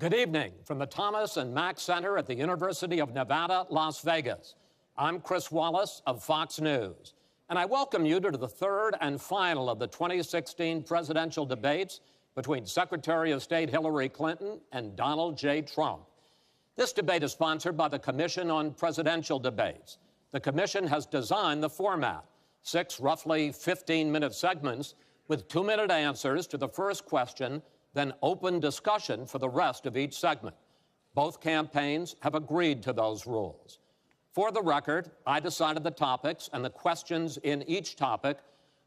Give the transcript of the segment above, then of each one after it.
Good evening from the Thomas and Mack Center at the University of Nevada, Las Vegas. I'm Chris Wallace of Fox News, and I welcome you to the third and final of the 2016 presidential debates between Secretary of State Hillary Clinton and Donald J. Trump. This debate is sponsored by the Commission on Presidential Debates. The commission has designed the format, 6 roughly 15-minute segments with 2-minute answers to the first question, then open discussion for the rest of each segment. Both campaigns have agreed to those rules. For the record, I decided the topics and the questions in each topic.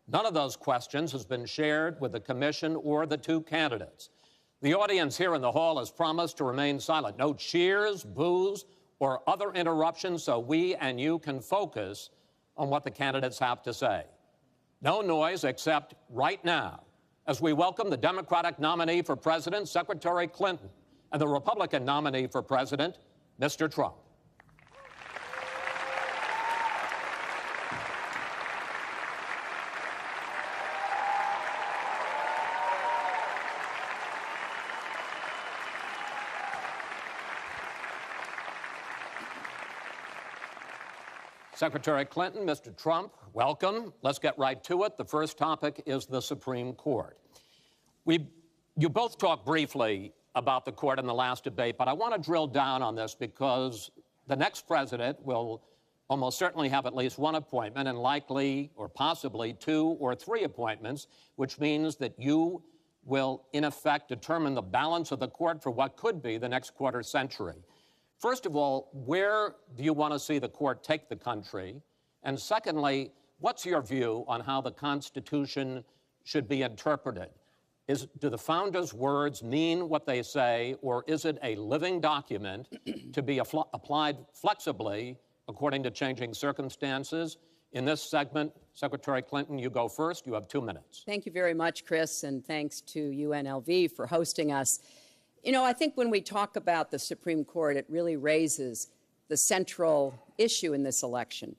None of those questions has been shared with the commission or the two candidates. The audience here in the hall has promised to remain silent. No cheers, boos, or other interruptions so we and you can focus on what the candidates have to say. No noise except right now, as we welcome the Democratic nominee for president, Secretary Clinton, and the Republican nominee for president, Mr. Trump. Secretary Clinton, Mr. Trump, welcome. Let's get right to it. The first topic is the Supreme Court. You both talked briefly about the court in the last debate, but I want to drill down on this because the next president will almost certainly have at least one appointment and likely or possibly 2 or 3 appointments, which means that you will, in effect, determine the balance of the court for what could be the next quarter century. First of all, where do you want to see the court take the country? And secondly, what's your view on how the Constitution should be interpreted? Do the founders' words mean what they say, or is it a living document to be applied flexibly according to changing circumstances? In this segment, Secretary Clinton, you go first. You have 2 minutes. Thank you very much, Chris, and thanks to UNLV for hosting us. You know, I think when we talk about the Supreme Court, it really raises the central issue in this election,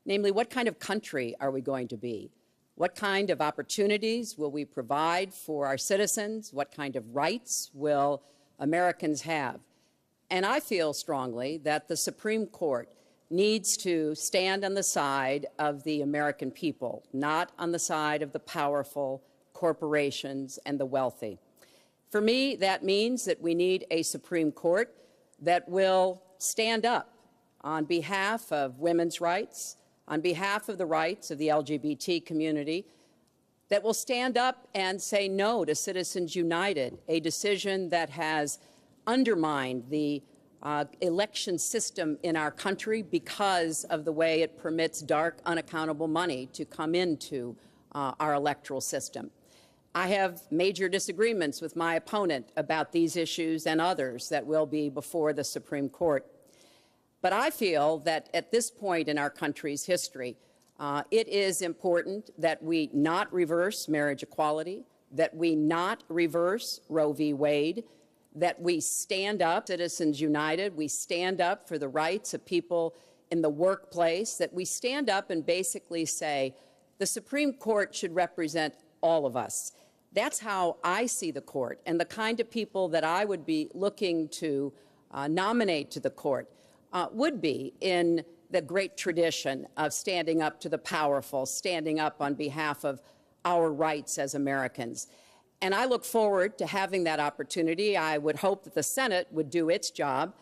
namely, what kind of country are we going to be? What kind of opportunities will we provide for our citizens? What kind of rights will Americans have? And I feel strongly that the Supreme Court needs to stand on the side of the American people, not on the side of the powerful, corporations, and the wealthy. For me, that means that we need a Supreme Court that will stand up on behalf of women's rights, on behalf of the rights of the LGBT community, that will stand up and say no to Citizens United, a decision that has undermined the election system in our country because of the way it permits dark, unaccountable money to come into our electoral system. I have major disagreements with my opponent about these issues and others that will be before the Supreme Court. But I feel that at this point in our country's history, it is important that we not reverse marriage equality, that we not reverse Roe v. Wade, that we stand up, Citizens United, we stand up for the rights of people in the workplace, that we stand up and basically say the Supreme Court should represent all of us. That's how I see the court, and the kind of people that I would be looking to nominate to the court would be in the great tradition of standing up to the powerful, standing up on behalf of our rights as Americans. And I look forward to having that opportunity. I would hope that the Senate would do its job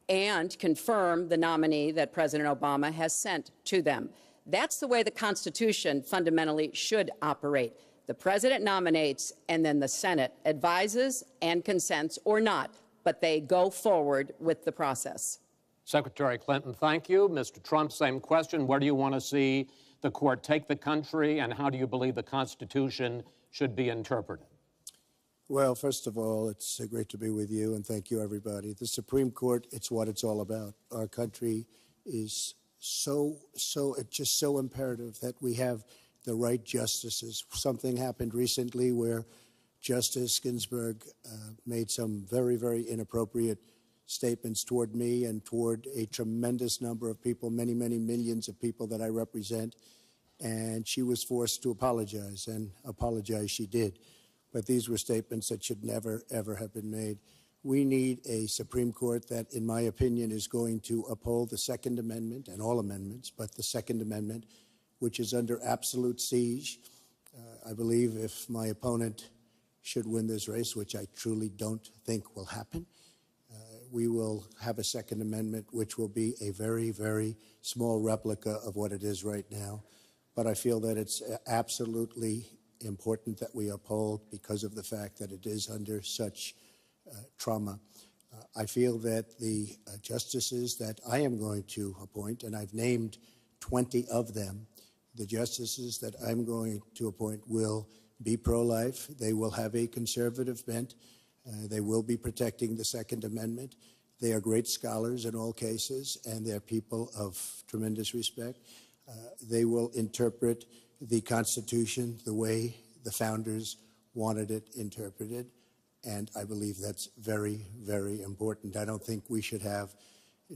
and confirm the nominee that President Obama has sent to them. That's the way the Constitution fundamentally should operate. The President nominates, and then the Senate advises and consents or not, but they go forward with the process. Secretary Clinton, thank you. Mr. Trump, same question. Where do you want to see the court take the country, and how do you believe the Constitution should be interpreted? Well, first of all, it's great to be with you, and thank you, everybody. The Supreme Court, it's what it's all about. Our country is it's just so imperative that we have the right justices. Something happened recently where Justice Ginsburg made some very, very inappropriate statements toward me and toward a tremendous number of people, many, many millions of people that I represent. And she was forced to apologize, and apologize she did. But these were statements that should never, ever have been made. We need a Supreme Court that, in my opinion, is going to uphold the Second Amendment and all amendments, but the Second Amendment, which is under absolute siege. I believe if my opponent should win this race, which I truly don't think will happen, we will have a Second Amendment which will be a very, very small replica of what it is right now. But I feel that it's absolutely important that we uphold because of the fact that it is under such trauma. I feel that the justices that I am going to appoint, and I've named 20 of them, the justices that I'm going to appoint will be pro-life. They will have a conservative bent. They will be protecting the Second Amendment. They are great scholars in all cases, and they're people of tremendous respect. They will interpret the Constitution the way the founders wanted it interpreted, and I believe that's very, very important. I don't think we should have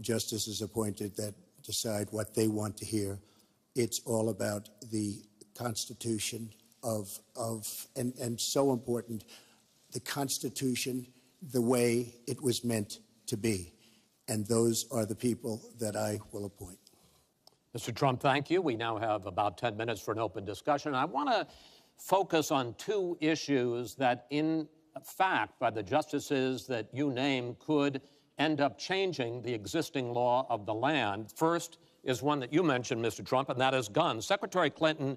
justices appointed that decide what they want to hear. It's all about the Constitution and so important, the Constitution the way it was meant to be. And those are the people that I will appoint. Mr. Trump, thank you. We now have about 10 minutes for an open discussion. I want to focus on two issues that, in fact, by the justices that you name, could end up changing the existing law of the land. First is one that you mentioned, Mr. Trump, and that is guns. Secretary Clinton,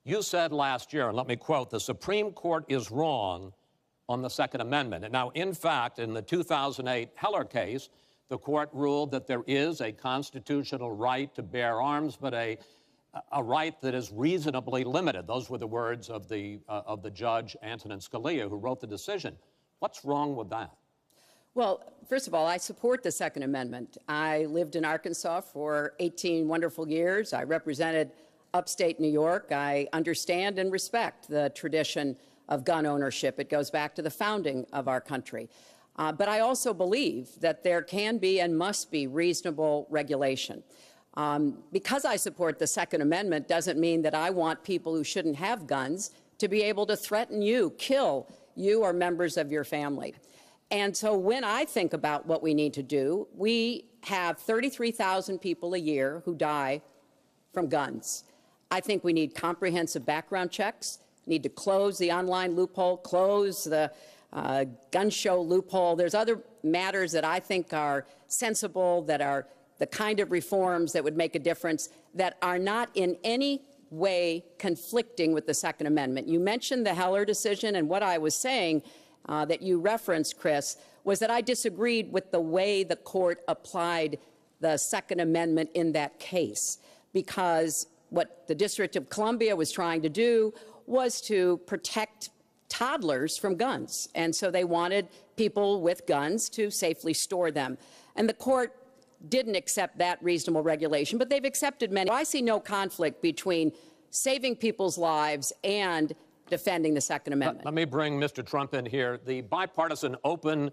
you said last year, and let me quote, "The Supreme Court is wrong on the Second Amendment." And now, in fact, in the 2008 Heller case, the court ruled that there is a constitutional right to bear arms, but a right that is reasonably limited. Those were the words of the judge, Antonin Scalia, who wrote the decision. What's wrong with that? Well, first of all, I support the Second Amendment. I lived in Arkansas for 18 wonderful years. I represented upstate New York. I understand and respect the tradition of gun ownership. It goes back to the founding of our country. But I also believe that there can be and must be reasonable regulation. Because I support the Second Amendment doesn't mean that I want people who shouldn't have guns to be able to threaten you, kill you or members of your family. And so when I think about what we need to do, we have 33,000 people a year who die from guns. I think we need comprehensive background checks, need to close the online loophole, close the gun show loophole. There's other matters that I think are sensible, that are the kind of reforms that would make a difference, that are not in any way conflicting with the Second Amendment. You mentioned the Heller decision, and what I was saying that you referenced, Chris, was that I disagreed with the way the court applied the Second Amendment in that case, because what the District of Columbia was trying to do was to protect toddlers from guns. And so they wanted people with guns to safely store them. And the court didn't accept that reasonable regulation, but they've accepted many. I see no conflict between saving people's lives and defending the Second Amendment. Let me bring Mr. Trump in here. The Bipartisan Open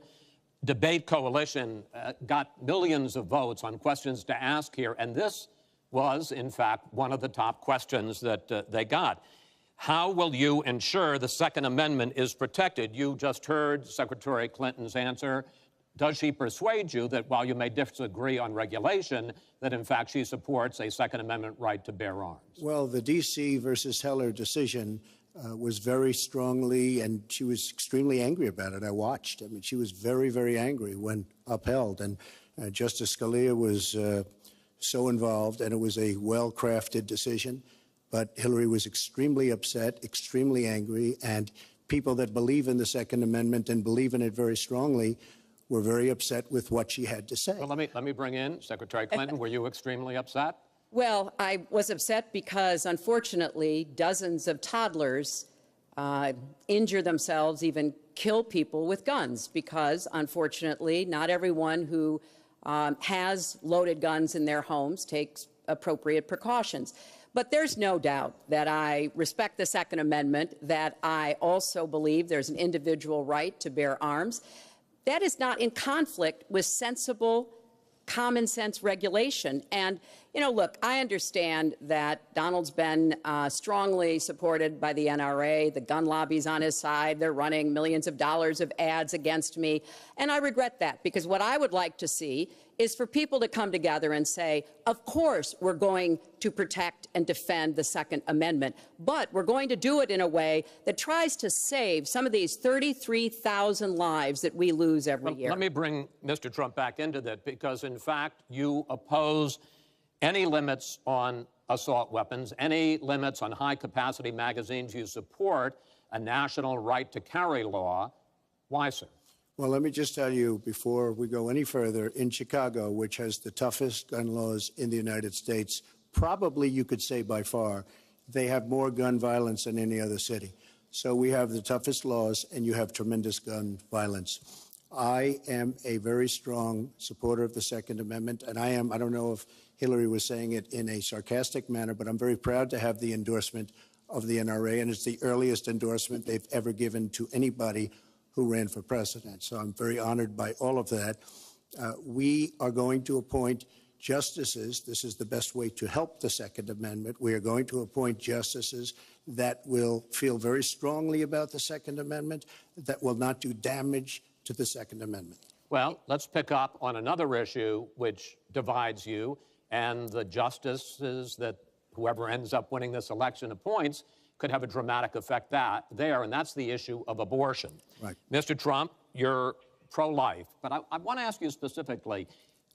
Debate Coalition got millions of votes on questions to ask here, and this was, in fact, one of the top questions that they got. How will you ensure the Second Amendment is protected? You just heard Secretary Clinton's answer. Does she persuade you that while you may disagree on regulation, that in fact she supports a Second Amendment right to bear arms? Well, the D.C. versus Heller decision was very strongly, and she was extremely angry about it. I watched. I mean, she was very, very angry when upheld. And Justice Scalia was so involved, and it was a well-crafted decision. But Hillary was extremely upset, extremely angry, and people that believe in the Second Amendment and believe in it very strongly were very upset with what she had to say. Well, let me bring in Secretary Clinton. Were you extremely upset? Well, I was upset because, unfortunately, dozens of toddlers injure themselves, even kill people with guns, because, unfortunately, not everyone who has loaded guns in their homes takes appropriate precautions. But there's no doubt that I respect the Second Amendment, that I also believe there's an individual right to bear arms. That is not in conflict with sensible common sense regulation. And, you know, look, I understand that Donald's been strongly supported by the NRA. The gun lobby's on his side. They're running millions of dollars of ads against me. And I regret that, because what I would like to see is for people to come together and say, of course, we're going to protect and defend the Second Amendment, but we're going to do it in a way that tries to save some of these 33,000 lives that we lose every year. Let me bring Mr. Trump back into that, because, in fact, you oppose any limits on assault weapons, any limits on high-capacity magazines. You support a national right-to-carry law. Why, sir? Well, let me just tell you, before we go any further, in Chicago, which has the toughest gun laws in the United States, probably you could say by far, they have more gun violence than any other city. So we have the toughest laws, and you have tremendous gun violence. I am a very strong supporter of the Second Amendment, and I don't know if Hillary was saying it in a sarcastic manner, but I'm very proud to have the endorsement of the NRA, and it's the earliest endorsement they've ever given to anybody who ran for president. So I'm very honored by all of that. We are going to appoint justices. This is the best way to help the Second Amendment. We are going to appoint justices that will feel very strongly about the Second Amendment, that will not do damage to the Second Amendment. Well, let's pick up on another issue which divides you and the justices that whoever ends up winning this election appoints could have a dramatic effect there, and that's the issue of abortion. Right. Mr. Trump, you're pro-life, but I want to ask you specifically,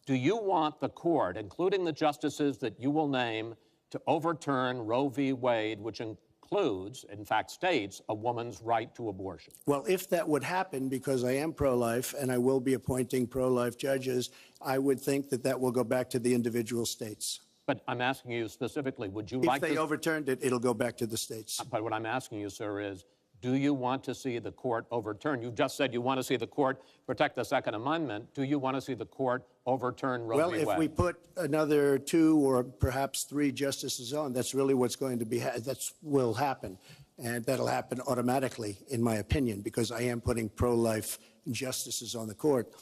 do you want the court, including the justices that you will name, to overturn Roe v. Wade, which includes, in fact, states a woman's right to abortion? Well, if that would happen, because I am pro-life and I will be appointing pro-life judges, I would think that that will go back to the individual states. But I'm asking you specifically, would you like to... If they overturned it, it'll go back to the states. But what I'm asking you, sir, is do you want to see the court overturn? You just said you want to see the court protect the Second Amendment. Do you want to see the court overturn Roe v. Wade? Well, if we put another 2 or perhaps 3 justices on, that's really what's going to be, that will happen. And that'll happen automatically, in my opinion, because I am putting pro-life justices on the court.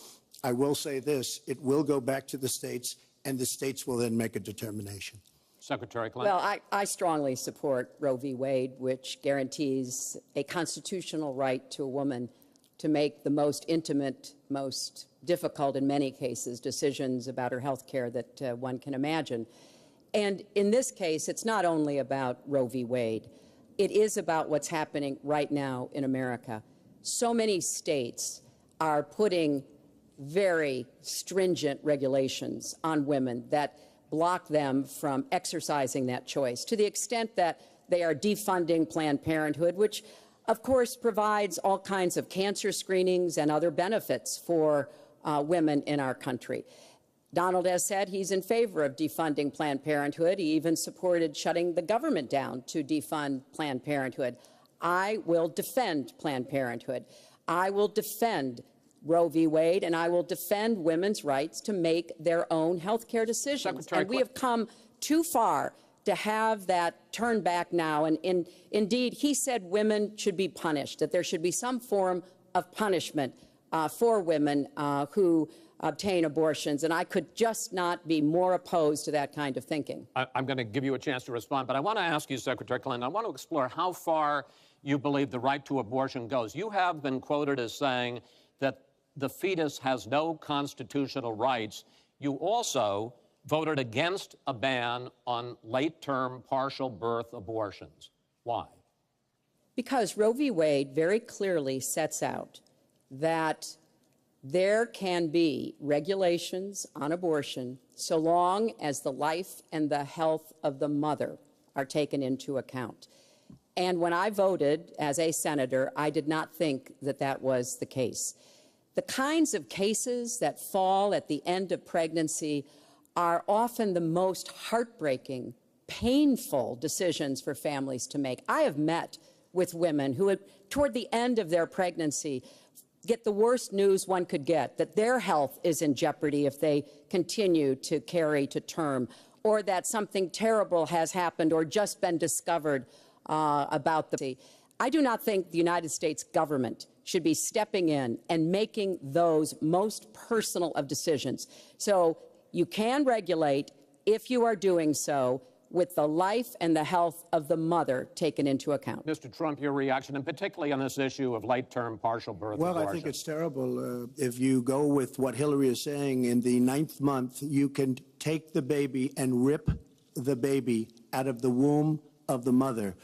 I will say this, it will go back to the states, and the states will then make a determination. Secretary Clinton. Well, I strongly support Roe v. Wade, which guarantees a constitutional right to a woman to make the most intimate, most difficult, in many cases, decisions about her health care that one can imagine. And in this case, it's not only about Roe v. Wade. It is about what's happening right now in America. So many states are putting very stringent regulations on women that block them from exercising that choice, to the extent that they are defunding Planned Parenthood, which, of course, provides all kinds of cancer screenings and other benefits for women in our country. Donald has said he's in favor of defunding Planned Parenthood. He even supported shutting the government down to defund Planned Parenthood. I will defend Planned Parenthood. I will defend Roe v. Wade, and I will defend women's rights to make their own health care decisions. And we have come too far to have that turned back now. And indeed, he said women should be punished, that there should be some form of punishment for women who obtain abortions. And I could just not be more opposed to that kind of thinking. I'm going to give you a chance to respond, but I want to ask you, Secretary Clinton, I want to explore how far you believe the right to abortion goes. You have been quoted as saying that the fetus has no constitutional rights. You also voted against a ban on late-term partial birth abortions. Why? Because Roe v. Wade very clearly sets out that there can be regulations on abortion so long as the life and the health of the mother are taken into account. And when I voted as a senator, I did not think that that was the case. The kinds of cases that fall at the end of pregnancy are often the most heartbreaking, painful decisions for families to make. I have met with women who, toward the end of their pregnancy, get the worst news one could get, that their health is in jeopardy if they continue to carry to term, or that something terrible has happened or just been discovered about the... I do not think the United States government should be stepping in and making those most personal of decisions. So You can regulate if you are doing so with the life and the health of the mother taken into account. Mr. Trump, your reaction, and particularly on this issue of late-term partial birth abortion. I think it's terrible. If you go with what Hillary is saying, in the 9th month, you can take the baby and rip the baby out of the womb of the mother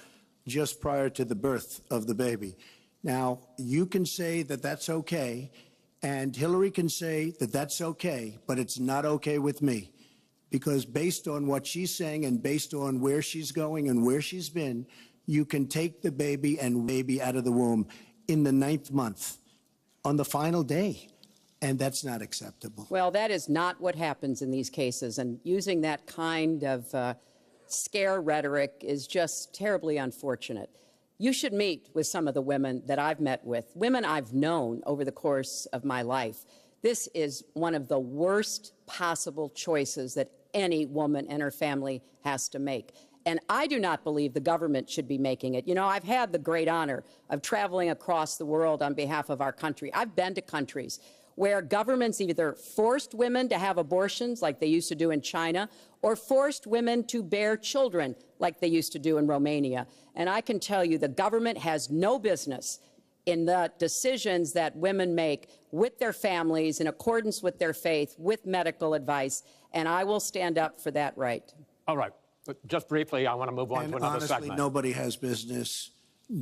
just prior to the birth of the baby. Now, you can say that that's okay, and Hillary can say that that's okay, but it's not okay with me. Because based on what she's saying and based on where she's going and where she's been, you can take the baby and baby out of the womb in the 9th month on the final day. And that's not acceptable. Well, that is not what happens in these cases. And using that kind of scare rhetoric is just terribly unfortunate. You should meet with some of the women that I've met with, women I've known over the course of my life. This is one of the worst possible choices that any woman and her family has to make. And I do not believe the government should be making it. You know, I've had the great honor of traveling across the world on behalf of our country. I've been to countries where governments either forced women to have abortions like they used to do in China, or forced women to bear children like they used to do in Romania. And I can tell you the government has no business in the decisions that women make with their families in accordance with their faith, with medical advice, and I will stand up for that right. All right. But just briefly, I want to move on to another segment. Honestly, nobody has business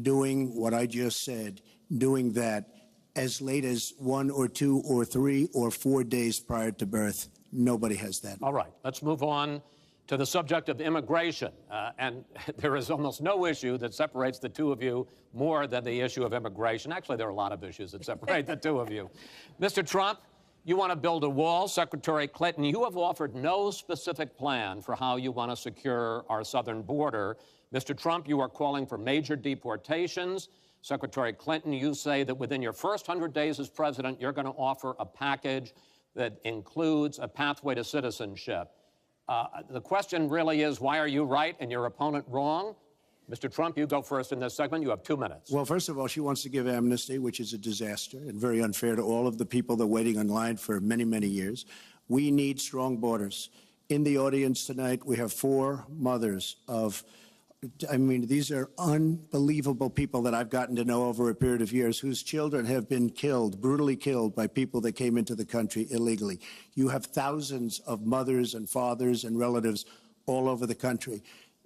doing what I just said, doing that as late as 1 or 2 or 3 or 4 days prior to birth. Nobody has that. All right. Let's move on to the subject of immigration. And there is almost no issue that separates the two of you more than the issue of immigration. Actually, there are a lot of issues that separate the two of you. Mr. Trump, you want to build a wall. Secretary Clinton, you have offered no specific plan for how you want to secure our southern border. Mr. Trump, you are calling for major deportations. Secretary Clinton, you say that within your first 100 days as president, you're going to offer a package that includes a pathway to citizenship. The question really is, why are you right and your opponent wrong? Mr. Trump, you go first in this segment. You have 2 minutes. Well, first of all, she wants to give amnesty, which is a disaster and very unfair to all of the people that are waiting in line for many, many years. We need strong borders. In the audience tonight, we have 4 mothers of, I mean, these are unbelievable people that I've gotten to know over a period of years whose children have been killed, brutally killed by people that came into the country illegally. You have thousands of mothers and fathers and relatives all over the country.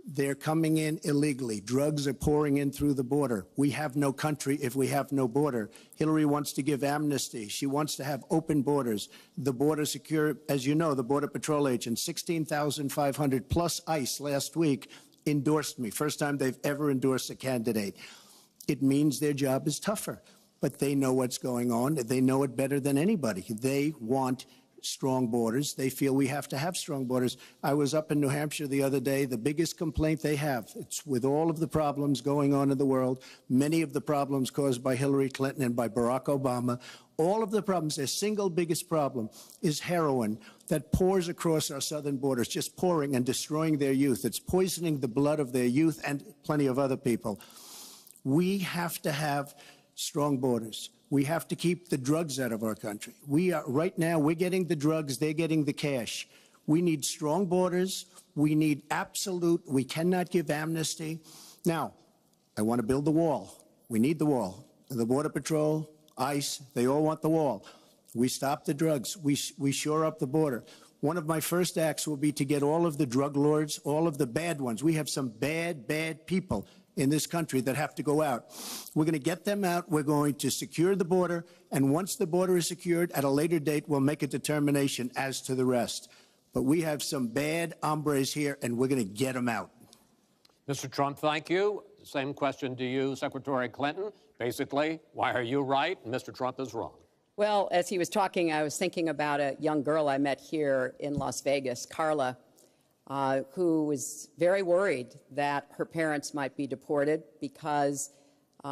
They're coming in illegally. Drugs are pouring in through the border. We have no country if we have no border. Hillary wants to give amnesty. She wants to have open borders. The border secure, as you know, the Border Patrol agents, 16,500 plus ICE last week endorsed me. First time they've ever endorsed a candidate. It means their job is tougher, but they know what's going on. They know it better than anybody. They want strong borders. They feel we have to have strong borders. I was up in New Hampshire the other day. The biggest complaint they have, it's with all of the problems going on in the world, many of the problems caused by Hillary Clinton and by Barack Obama, all of the problems, their single biggest problem is heroin that pours across our southern borders, just pouring and destroying their youth. It's poisoning the blood of their youth and plenty of other people. We have to have strong borders. We have to keep the drugs out of our country. Right now, we're getting the drugs, they're getting the cash. We need strong borders. We need we cannot give amnesty. Now, I want to build the wall. We need the wall. The Border Patrol, ICE, they all want the wall. We stop the drugs. We shore up the border. One of my first acts will be to get all of the drug lords, all of the bad ones. We have some bad people in this country that have to go out. We're going to get them out. We're going to secure the border. And once the border is secured, at a later date, we'll make a determination as to the rest. But we have some bad hombres here, and we're going to get them out. Mr. Trump, thank you. Same question to you, Secretary Clinton. Basically, why are you right and Mr. Trump is wrong? Well, as he was talking, I was thinking about a young girl I met here in Las Vegas, Carla, who was very worried that her parents might be deported because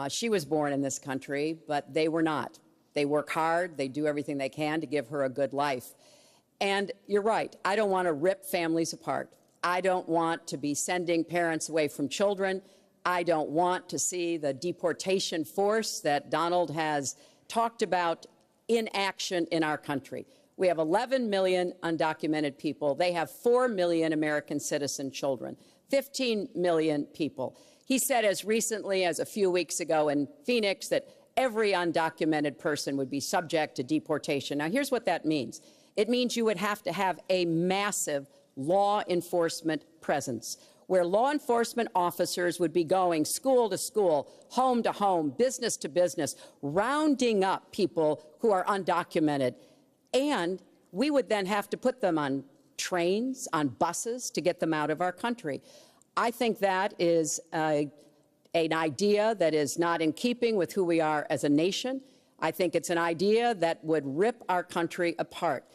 she was born in this country, but they were not. They work hard. They do everything they can to give her a good life. And you're right. I don't want to rip families apart. I don't want to be sending parents away from children. I don't want to see the deportation force that Donald has talked about in action in our country. We have 11 million undocumented people. They have 4 million American citizen children, 15 million people. He said as recently as a few weeks ago in Phoenix that every undocumented person would be subject to deportation. Now, here's what that means. It means you would have to have a massive law enforcement presence, where law enforcement officers would be going school to school, home to home, business to business, rounding up people who are undocumented. And we would then have to put them on trains, on buses to get them out of our country. I think that is an idea that is not in keeping with who we are as a nation. I think it's an idea that would rip our country apart.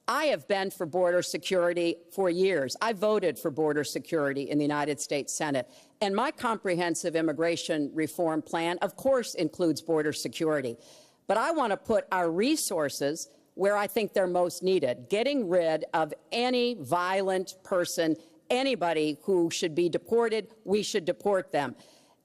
I have been for border security for years. I voted for border security in the United States Senate. And my comprehensive immigration reform plan, of course, includes border security. But I want to put our resources where I think they're most needed, getting rid of any violent person, anybody who should be deported, we should deport them.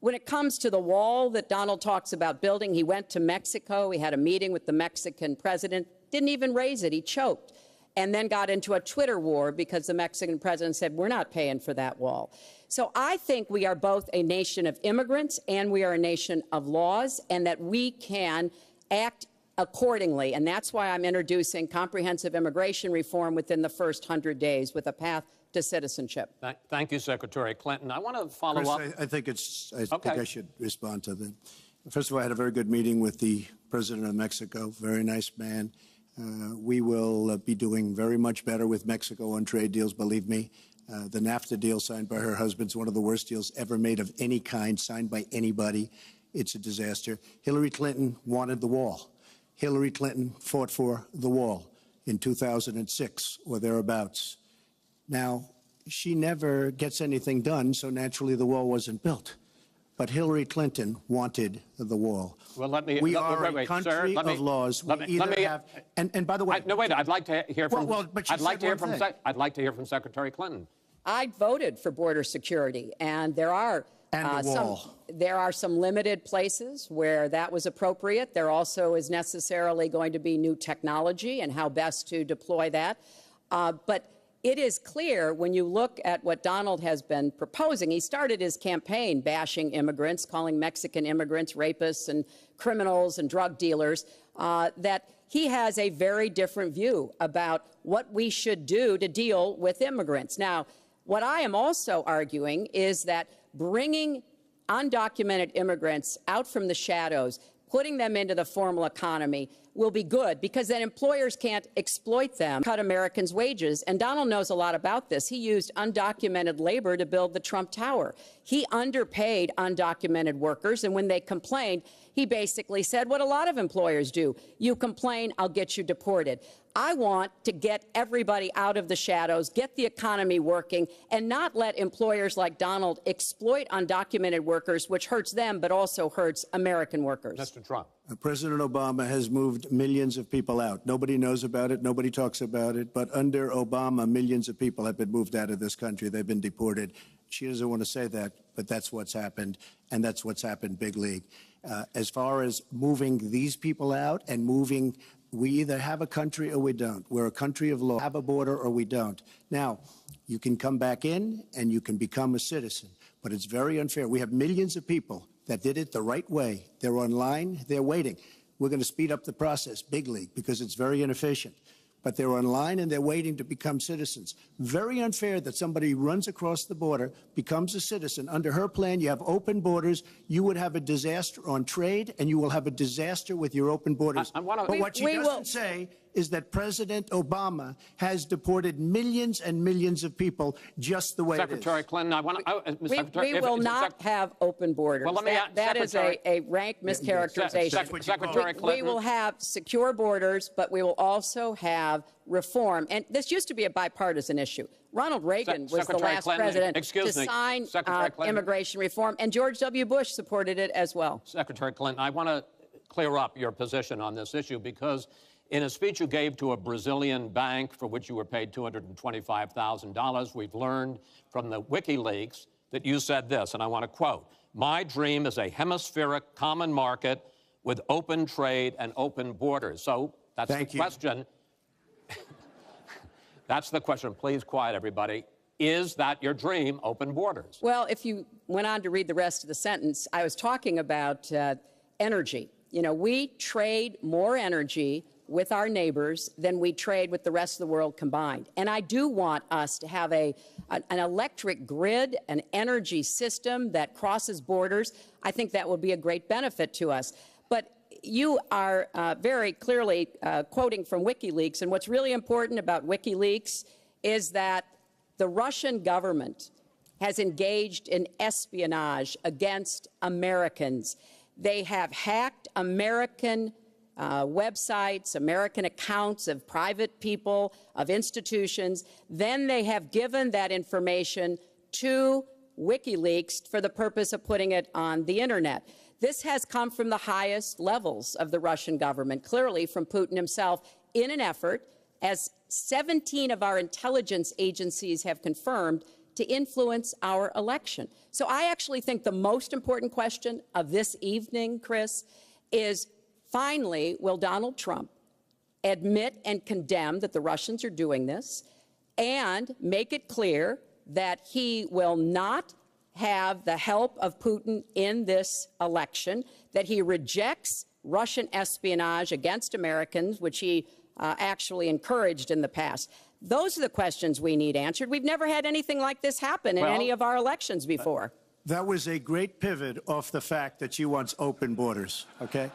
When it comes to the wall that Donald talks about building, he went to Mexico. He had a meeting with the Mexican president, didn't even raise it. He choked, and then got into a Twitter war because the Mexican president said, we're not paying for that wall. So I think we are both a nation of immigrants and we are a nation of laws, and that we can act accordingly. And that's why I'm introducing comprehensive immigration reform within the first 100 days with a path to citizenship. Thank you, Secretary Clinton. I want to follow up. I think I should respond to that. First of all, I had a very good meeting with the president of Mexico. Very nice man. We will be doing very much better with Mexico on trade deals, believe me. The NAFTA deal signed by her husband is one of the worst deals ever made of any kind, signed by anybody. It's a disaster. Hillary Clinton wanted the wall. Hillary Clinton fought for the wall in 2006 or thereabouts. Now, she never gets anything done, so naturally the wall wasn't built. But Hillary Clinton wanted the wall. Well, let me. We are a country of laws. And by the way, no, wait. I'd like to hear from. I'd like to hear from Secretary Clinton. I voted for border security, and there are some limited places where that was appropriate. There also is necessarily going to be new technology and how best to deploy that. But it is clear when you look at what Donald has been proposing. He started his campaign bashing immigrants, calling Mexican immigrants rapists and criminals and drug dealers, that he has a very different view about what we should do to deal with immigrants. Now, what I am also arguing is that bringing undocumented immigrants out from the shadows, putting them into the formal economy, will be good, because then employers can't exploit them, cut Americans' wages. And Donald knows a lot about this. He used undocumented labor to build the Trump Tower. He underpaid undocumented workers, and when they complained, he basically said what a lot of employers do. You complain, I'll get you deported. I want to get everybody out of the shadows, get the economy working, and not let employers like Donald exploit undocumented workers, which hurts them but also hurts American workers. Mr. Trump. President Obama has moved millions of people out. Nobody knows about it. Nobody talks about it. But under Obama, millions of people have been moved out of this country. They've been deported. She doesn't want to say that, but that's what's happened, and that's what's happened big league. As far as moving these people out and moving, we either have a country or we don't. We're a country of law. Have a border or we don't. Now, you can come back in and you can become a citizen, but it's very unfair. We have millions of people that did it the right way. They're online. They're waiting. We're going to speed up the process, big league, because it's very inefficient. But they're online and they're waiting to become citizens. Very unfair that somebody runs across the border, becomes a citizen. Under her plan, you have open borders. You would have a disaster on trade, and you will have a disaster with your open borders. But what she doesn't say is that President Obama has deported millions and millions of people just the way it is. Secretary Clinton, I want to... We will not have open borders. Well, that is a rank mischaracterization. Secretary Clinton. We will have secure borders, but we will also have reform. And this used to be a bipartisan issue. Ronald Reagan was the last president to sign immigration reform, and George W. Bush supported it as well. Secretary Clinton, I want to clear up your position on this issue, because in a speech you gave to a Brazilian bank for which you were paid $225,000, we've learned from the WikiLeaks that you said this, and I want to quote, "My dream is a hemispheric common market with open trade and open borders." So that's the question. That's the question. Please quiet, everybody. Is that your dream, open borders? Well, if you went on to read the rest of the sentence, I was talking about energy. You know, we trade more energy with our neighbors than we trade with the rest of the world combined. And I do want us to have an electric grid, an energy system that crosses borders. I think that would be a great benefit to us. But you are very clearly quoting from WikiLeaks, and what's really important about WikiLeaks is that the Russian government has engaged in espionage against Americans. They have hacked American websites, American accounts of private people, of institutions. Then they have given that information to WikiLeaks for the purpose of putting it on the internet. This has come from the highest levels of the Russian government, clearly from Putin himself, in an effort, as 17 of our intelligence agencies have confirmed, to influence our election. So I actually think the most important question of this evening, Chris, is finally, will Donald Trump admit and condemn that the Russians are doing this and make it clear that he will not have the help of Putin in this election, that he rejects Russian espionage against Americans, which he actually encouraged in the past? Those are the questions we need answered. We've never had anything like this happen in any of our elections before. That was a great pivot off the fact that she wants open borders, okay?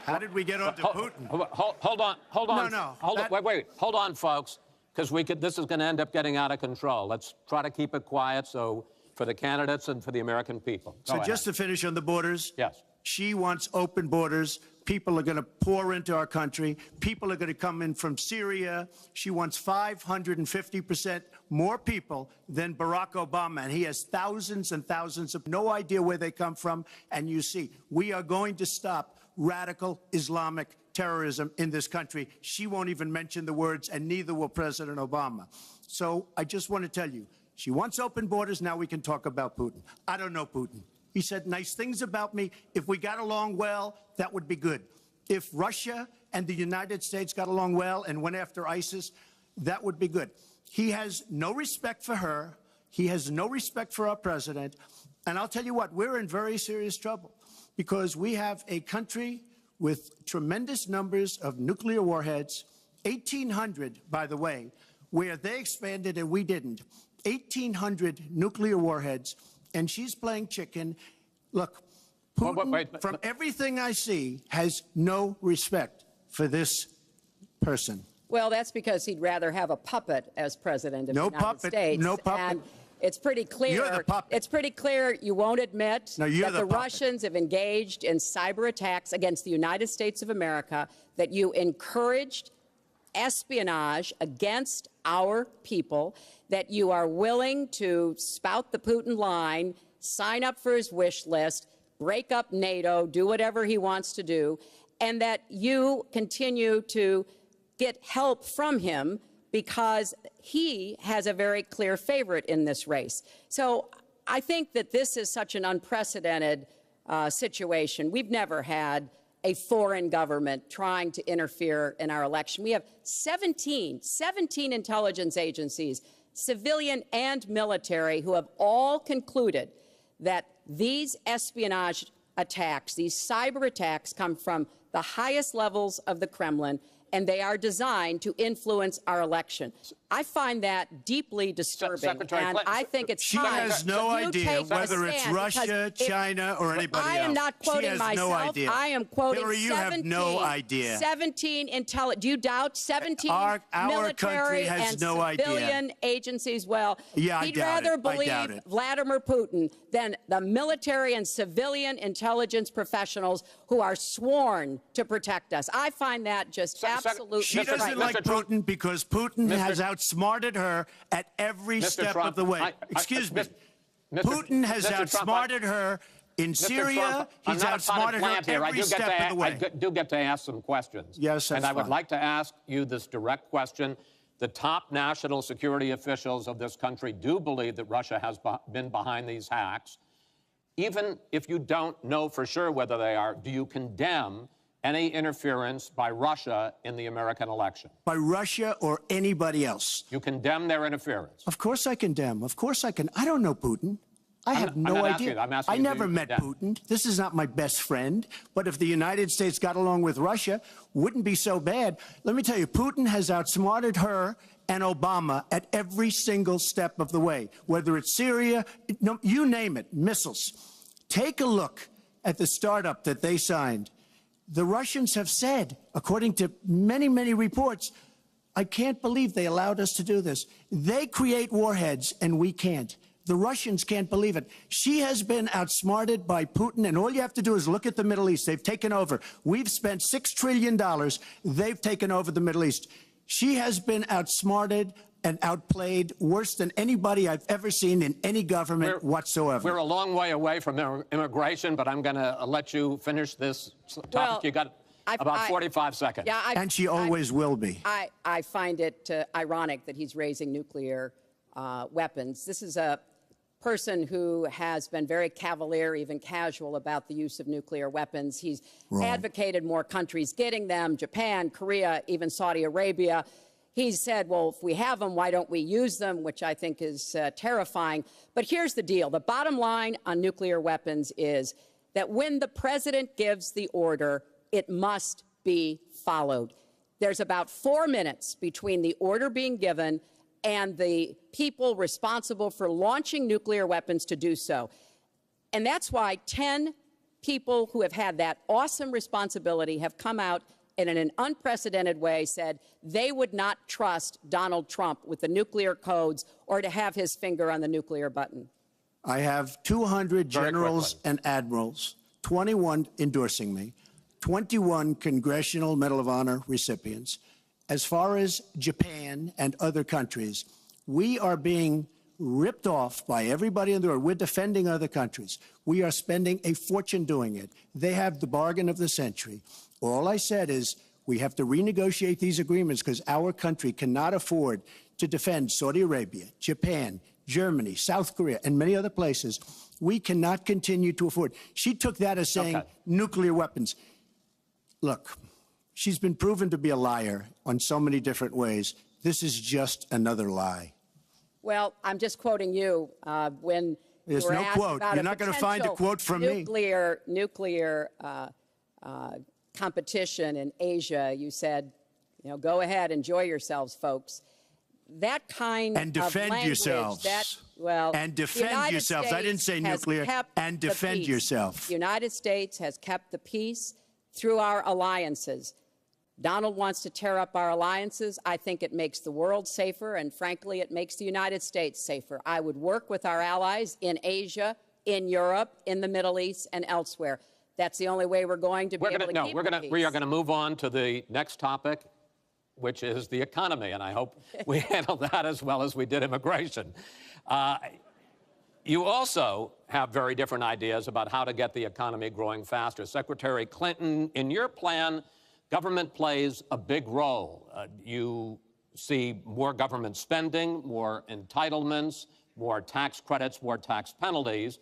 How did we get onto Putin? Hold on. No. Hold on, folks, because this is going to end up getting out of control. Let's try to keep it quiet for the candidates and for the American people. So just to finish on the borders. Yes. She wants open borders. People are going to pour into our country. People are going to come in from Syria. She wants 550% more people than Barack Obama. And he has thousands and thousands of no idea where they come from. And you see, we are going to stop radical Islamic terrorism in this country. She won't even mention the words, and neither will President Obama. So I just want to tell you, she wants open borders. Now we can talk about Putin. I don't know Putin. He said nice things about me. If we got along well, that would be good. If Russia and the United States got along well and went after ISIS, that would be good. He has no respect for her. He has no respect for our president. And I'll tell you what, we're in very serious trouble because we have a country with tremendous numbers of nuclear warheads, 1,800, by the way, where they expanded and we didn't. 1,800 nuclear warheads. And she's playing chicken. Look, Putin, from everything I see, has no respect for this person. Well, that's because he'd rather have a puppet as president of the United States. No puppet. And it's pretty clear. You're the puppet. It's pretty clear you won't admit that the puppet. Russians have engaged in cyber attacks against the United States of America, that you encouraged espionage against our people, that you are willing to spout the Putin line, sign up for his wish list, break up NATO, do whatever he wants to do, and that you continue to get help from him because he has a very clear favorite in this race. So I think that this is such an unprecedented situation. We've never had a foreign government trying to interfere in our election. We have 17 intelligence agencies, civilian and military, who have all concluded that these espionage attacks, these cyber attacks, come from the highest levels of the Kremlin, and they are designed to influence our election. I find that deeply disturbing, and I think it's time. She has no idea whether it's Russia, China, or anybody else. I am not quoting myself. No idea. I am quoting Hillary, you have no idea. 17 do you doubt 17 our military has and no civilian idea. agencies? Well, yeah, he'd rather believe Vladimir Putin than the military and civilian intelligence professionals who are sworn to protect us. I find that just absolutely She doesn't like Putin because Putin has outsmarted her at every step of the way. Excuse me. Putin has outsmarted her in Syria. He's outsmarted her every step of the way. I do get to ask some questions. Yes, that's And I would fine. like to ask you this direct question. The top national security officials of this country do believe that Russia has been behind these hacks. Even if you don't know for sure whether they are, do you condemn any interference by Russia in the American election? By Russia or anybody else. You condemn their interference? Of course I condemn. Of course I can. I don't know Putin. I have no I'm not idea. asking you. I'm asking I you, never met Putin. This is not my best friend. But if the United States got along with Russia, wouldn't be so bad. Let me tell you, Putin has outsmarted her and Obama at every single step of the way, whether it's Syria, no, you name it, missiles. Take a look at the startup that they signed. The Russians have said, according to many, many reports, I can't believe they allowed us to do this. They create warheads and we can't. The Russians can't believe it. She has been outsmarted by Putin, and all you have to do is look at the Middle East. They've taken over. We've spent $6 trillion. They've taken over the Middle East. She has been outsmarted and outplayed worse than anybody I've ever seen in any government whatsoever. We're a long way away from immigration, but I'm going to let you finish this topic. Well, you got about 45 seconds. Yeah, and she always will be. I find it ironic that he's raising nuclear weapons. This is a person who has been very cavalier, even casual, about the use of nuclear weapons. He's advocated more countries getting them, Japan, Korea, even Saudi Arabia. He's said, well, if we have them, why don't we use them, which I think is terrifying. But here's the deal. The bottom line on nuclear weapons is that when the president gives the order, it must be followed. There's about 4 minutes between the order being given and the people responsible for launching nuclear weapons to do so. And that's why 10 people who have had that awesome responsibility have come out and in an unprecedented way said they would not trust Donald Trump with the nuclear codes or to have his finger on the nuclear button. I have 200 generals and admirals, 21 endorsing me, 21 Congressional Medal of Honor recipients. As far as Japan and other countries, we are being ripped off by everybody in the world. We're defending other countries. We are spending a fortune doing it. They have the bargain of the century. All I said is we have to renegotiate these agreements because our country cannot afford to defend Saudi Arabia, Japan, Germany, South Korea, and many other places. We cannot continue to afford. She took that as saying nuclear weapons. Look. She's been proven to be a liar on so many different ways. This is just another lie. Well, I'm just quoting you when there's no quote. You're not going to find a quote from me. Nuclear competition in Asia. You said, go ahead, enjoy yourselves, folks. That kind and defend of language, yourselves. And defend yourselves. I didn't say nuclear. And defend yourself. The United States has kept the peace through our alliances. Donald wants to tear up our alliances. I think it makes the world safer, and frankly, it makes the United States safer. I would work with our allies in Asia, in Europe, in the Middle East, and elsewhere. That's the only way we're going to be able to keep the peace. We are going to move on to the next topic, which is the economy, and I hope we handle that as well as we did immigration. You also have very different ideas about how to get the economy growing faster. Secretary Clinton, in your plan, government plays a big role. You see more government spending, more entitlements, more tax credits, more tax penalties.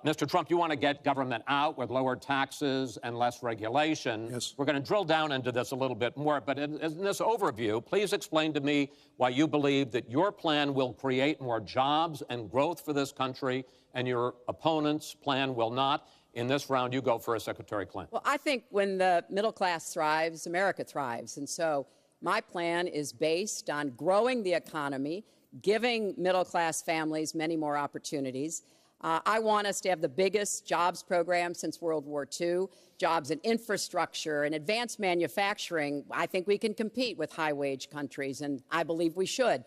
Mr. Trump, you want to get government out with lower taxes and less regulation. Yes. We're going to drill down into this a little bit more, but in this overview, please explain to me why you believe that your plan will create more jobs and growth for this country and your opponent's plan will not. In this round, you go first, Secretary Clinton. Well, I think when the middle class thrives, America thrives. And so my plan is based on growing the economy, giving middle class families many more opportunities. I want us to have the biggest jobs program since World War II, jobs in infrastructure and advanced manufacturing. I think we can compete with high-wage countries, and I believe we should.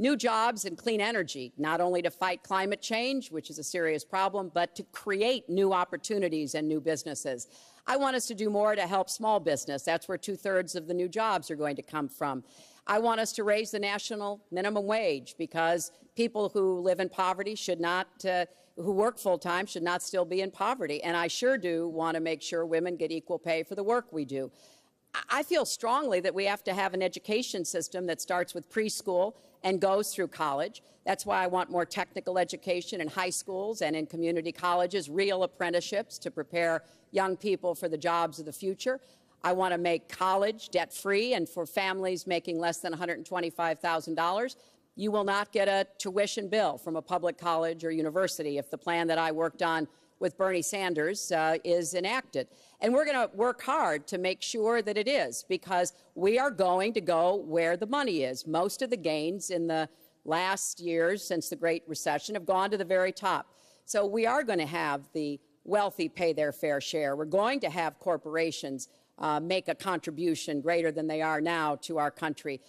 New jobs in clean energy, not only to fight climate change, which is a serious problem, but to create new opportunities and new businesses. I want us to do more to help small business. That's where 2/3 of the new jobs are going to come from. I want us to raise the national minimum wage because people who live in poverty should not, who work full-time should not still be in poverty. And I sure do want to make sure women get equal pay for the work we do. I feel strongly that we have to have an education system that starts with preschool and goes through college. That's why I want more technical education in high schools and in community colleges, real apprenticeships to prepare young people for the jobs of the future. I want to make college debt-free, and for families making less than $125,000, you will not get a tuition bill from a public college or university if the plan that I worked on with Bernie Sanders is enacted. And we're going to work hard to make sure that it is, because we are going to go where the money is. Most of the gains in the last years since the Great Recession have gone to the very top. So we are going to have the wealthy pay their fair share. We're going to have corporations make a contribution greater than they are now to our country.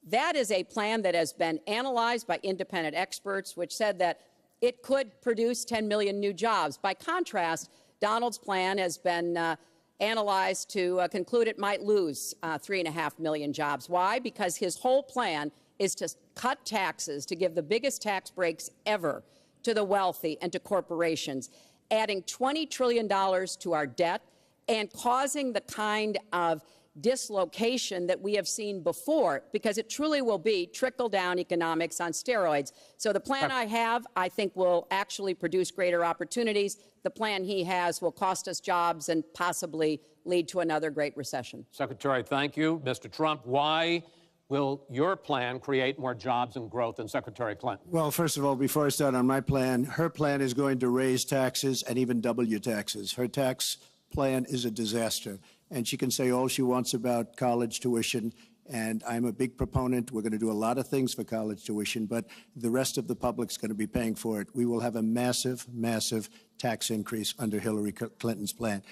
That is a plan that has been analyzed by independent experts, which said that it could produce 10 million new jobs. By contrast, Donald's plan has been analyzed to conclude it might lose 3.5 million jobs. Why? Because his whole plan is to cut taxes, to give the biggest tax breaks ever to the wealthy and to corporations, adding $20 trillion to our debt and causing the kind of dislocation that we have seen before, because it truly will be trickle-down economics on steroids. So the plan I have, I think, will actually produce greater opportunities. The plan he has will cost us jobs and possibly lead to another great recession. Secretary, thank you. Mr. Trump, why will your plan create more jobs and growth than Secretary Clinton? Well, first of all, before I start on my plan, her plan is going to raise taxes and even double your taxes. Her tax plan is a disaster. And she can say all she wants about college tuition, and I'm a big proponent. We're going to do a lot of things for college tuition, but the rest of the public's going to be paying for it. We will have a massive, massive tax increase under Hillary Clinton's plan.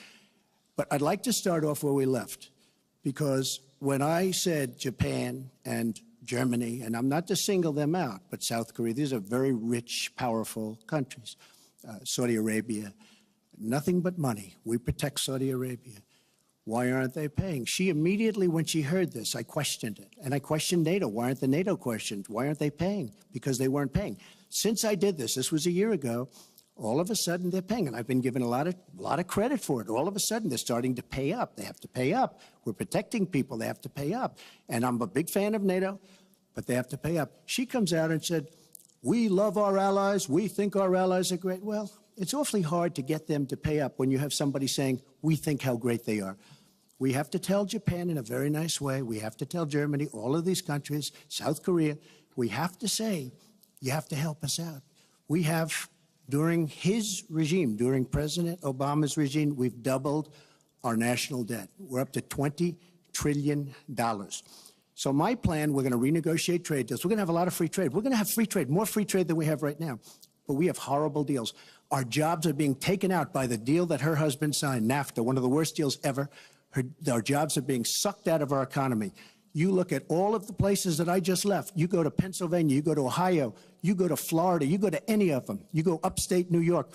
But I'd like to start off where we left, because when I said Japan and Germany, and I'm not to single them out, but South Korea, these are very rich, powerful countries. Saudi Arabia, nothing but money. We protect Saudi Arabia. Why aren't they paying? She immediately, when she heard this, I questioned it. And I questioned NATO. Why aren't the NATO questions? Why aren't they paying? Because they weren't paying. Since I did this was a year ago, all of a sudden they're paying. And I've been given a lot of credit for it. All of a sudden they're starting to pay up. They have to pay up. We're protecting people. They have to pay up. And I'm a big fan of NATO, but they have to pay up. She comes out and said, we love our allies. We think our allies are great. Well, it's awfully hard to get them to pay up when you have somebody saying, we think how great they are. We have to tell Japan in a very nice way. We have to tell Germany, all of these countries, South Korea, we have to say, you have to help us out. We have, during his regime, during President Obama's regime, we've doubled our national debt. We're up to $20 trillion. So my plan, we're going to renegotiate trade deals. We're going to have a lot of free trade. We're going to have free trade, more free trade than we have right now. But we have horrible deals. Our jobs are being taken out by the deal that her husband signed, NAFTA, one of the worst deals ever. Our jobs are being sucked out of our economy. You look at all of the places that I just left. You go to Pennsylvania, you go to Ohio, you go to Florida, you go to any of them. You go upstate New York.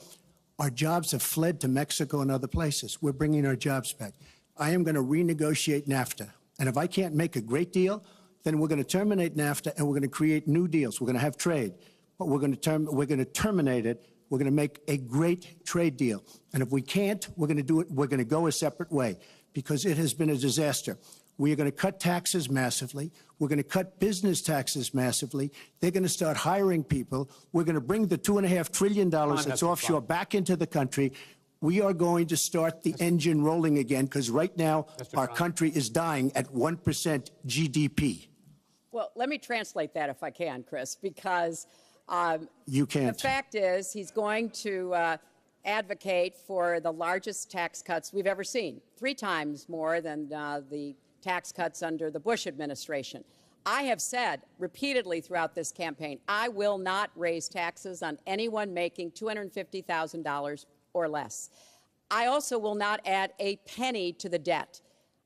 Our jobs have fled to Mexico and other places. We're bringing our jobs back. I am going to renegotiate NAFTA. And if I can't make a great deal, then we're going to terminate NAFTA and we're going to create new deals. We're going to have trade, but we're going to terminate it. We're going to make a great trade deal. And if we can't, we're going to do it. We're going to go a separate way, because it has been a disaster. We are going to cut taxes massively. We're going to cut business taxes massively. They're going to start hiring people. We're going to bring the $2.5 trillion that's offshore back into the country. We are going to start the engine rolling again, because right now our country is dying at 1% GDP. Well, let me translate that if I can, Chris, because you can't. The fact is he's going to advocate for the largest tax cuts we've ever seen, 3 times more than the tax cuts under the Bush administration. I have said repeatedly throughout this campaign, I will not raise taxes on anyone making $250,000 or less. I also will not add a penny to the debt.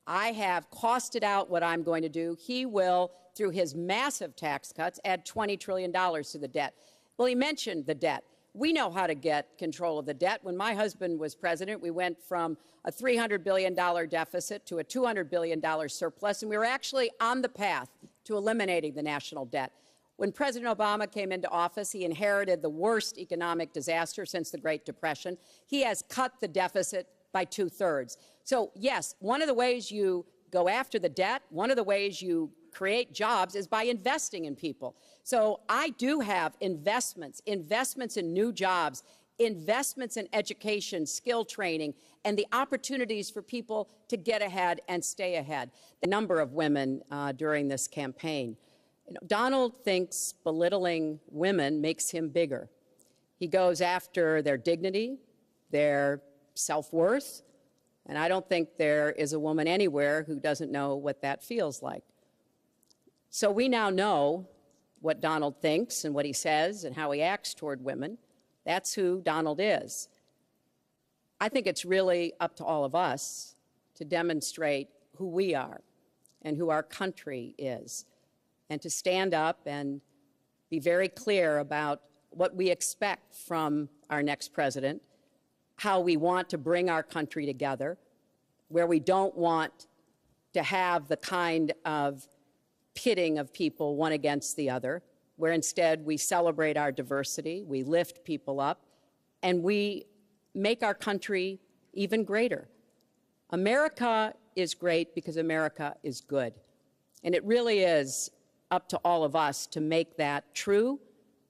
I have costed out what I'm going to do. He will, through his massive tax cuts, add $20 trillion to the debt. Well, he mentioned the debt. We know how to get control of the debt. When my husband was president, we went from a $300 billion deficit to a $200 billion surplus, and we were actually on the path to eliminating the national debt. When President Obama came into office, he inherited the worst economic disaster since the Great Depression. He has cut the deficit by 2/3. So, yes, one of the ways you go after the debt, one of the ways you create jobs is by investing in people. So I do have investments in new jobs investments in education, skill training, and the opportunities for people to get ahead and stay ahead. The number of women during this campaign. You know, Donald thinks belittling women makes him bigger. He goes after their dignity, their self-worth, and I don't think there is a woman anywhere who doesn't know what that feels like. So we now know what Donald thinks and what he says and how he acts toward women. That's who Donald is. I think it's really up to all of us to demonstrate who we are and who our country is, and to stand up and be very clear about what we expect from our next president, how we want to bring our country together, where we don't want to have the kind of pitting of people one against the other, where instead we celebrate our diversity, we lift people up, and we make our country even greater. America is great because America is good. And it really is up to all of us to make that true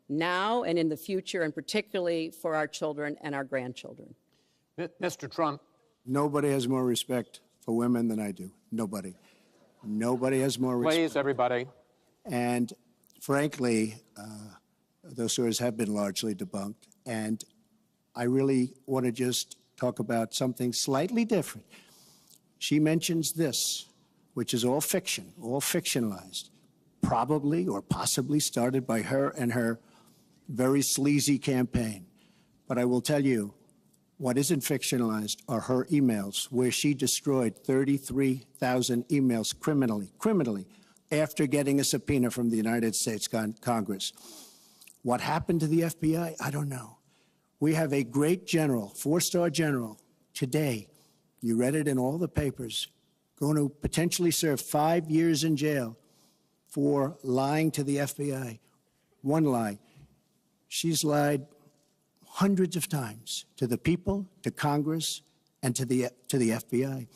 now and in the future, and particularly for our children and our grandchildren. Mr. Trump. Nobody has more respect for women than I do. Nobody. Nobody has more respect. Please, everybody. And frankly, those stories have been largely debunked. And I really want to just talk about something slightly different. She mentions this, which is all fiction, all fictionalized, probably or possibly started by her and her very sleazy campaign. But I will tell you, what isn't fictionalized are her emails, where she destroyed 33,000 emails criminally, after getting a subpoena from the United States Congress. What happened to the FBI? I don't know. We have a great general, four-star general, today, you read it in all the papers, going to potentially serve 5 years in jail for lying to the FBI. One lie. She's lied hundreds of times to the people, to Congress, and to the FBI.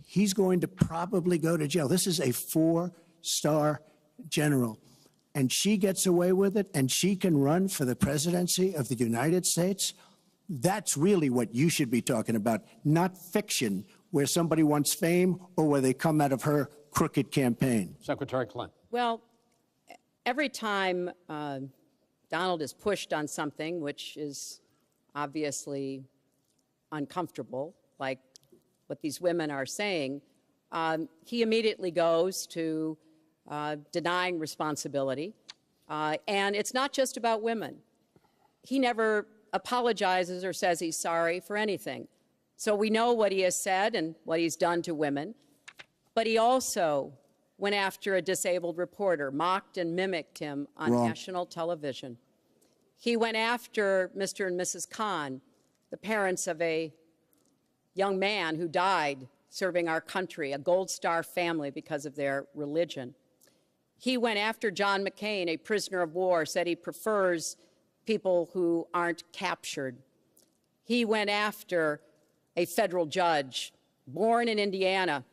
He's going to probably go to jail. This is a four-star general, and she gets away with it, and she can run for the presidency of the United States. That's really what you should be talking about, not fiction, where somebody wants fame or where they come out of her crooked campaign. Secretary Clinton. Well, every time Donald is pushed on something which is obviously uncomfortable, like what these women are saying, he immediately goes to denying responsibility. And it's not just about women. He never apologizes or says he's sorry for anything. So we know what he has said and what he's done to women. But he also went after a disabled reporter, mocked and mimicked him on national television. He went after Mr. and Mrs. Khan, the parents of a young man who died serving our country, a Gold Star family because of their religion. He went after John McCain, a prisoner of war, said he prefers people who aren't captured. He went after a federal judge, born in Indiana,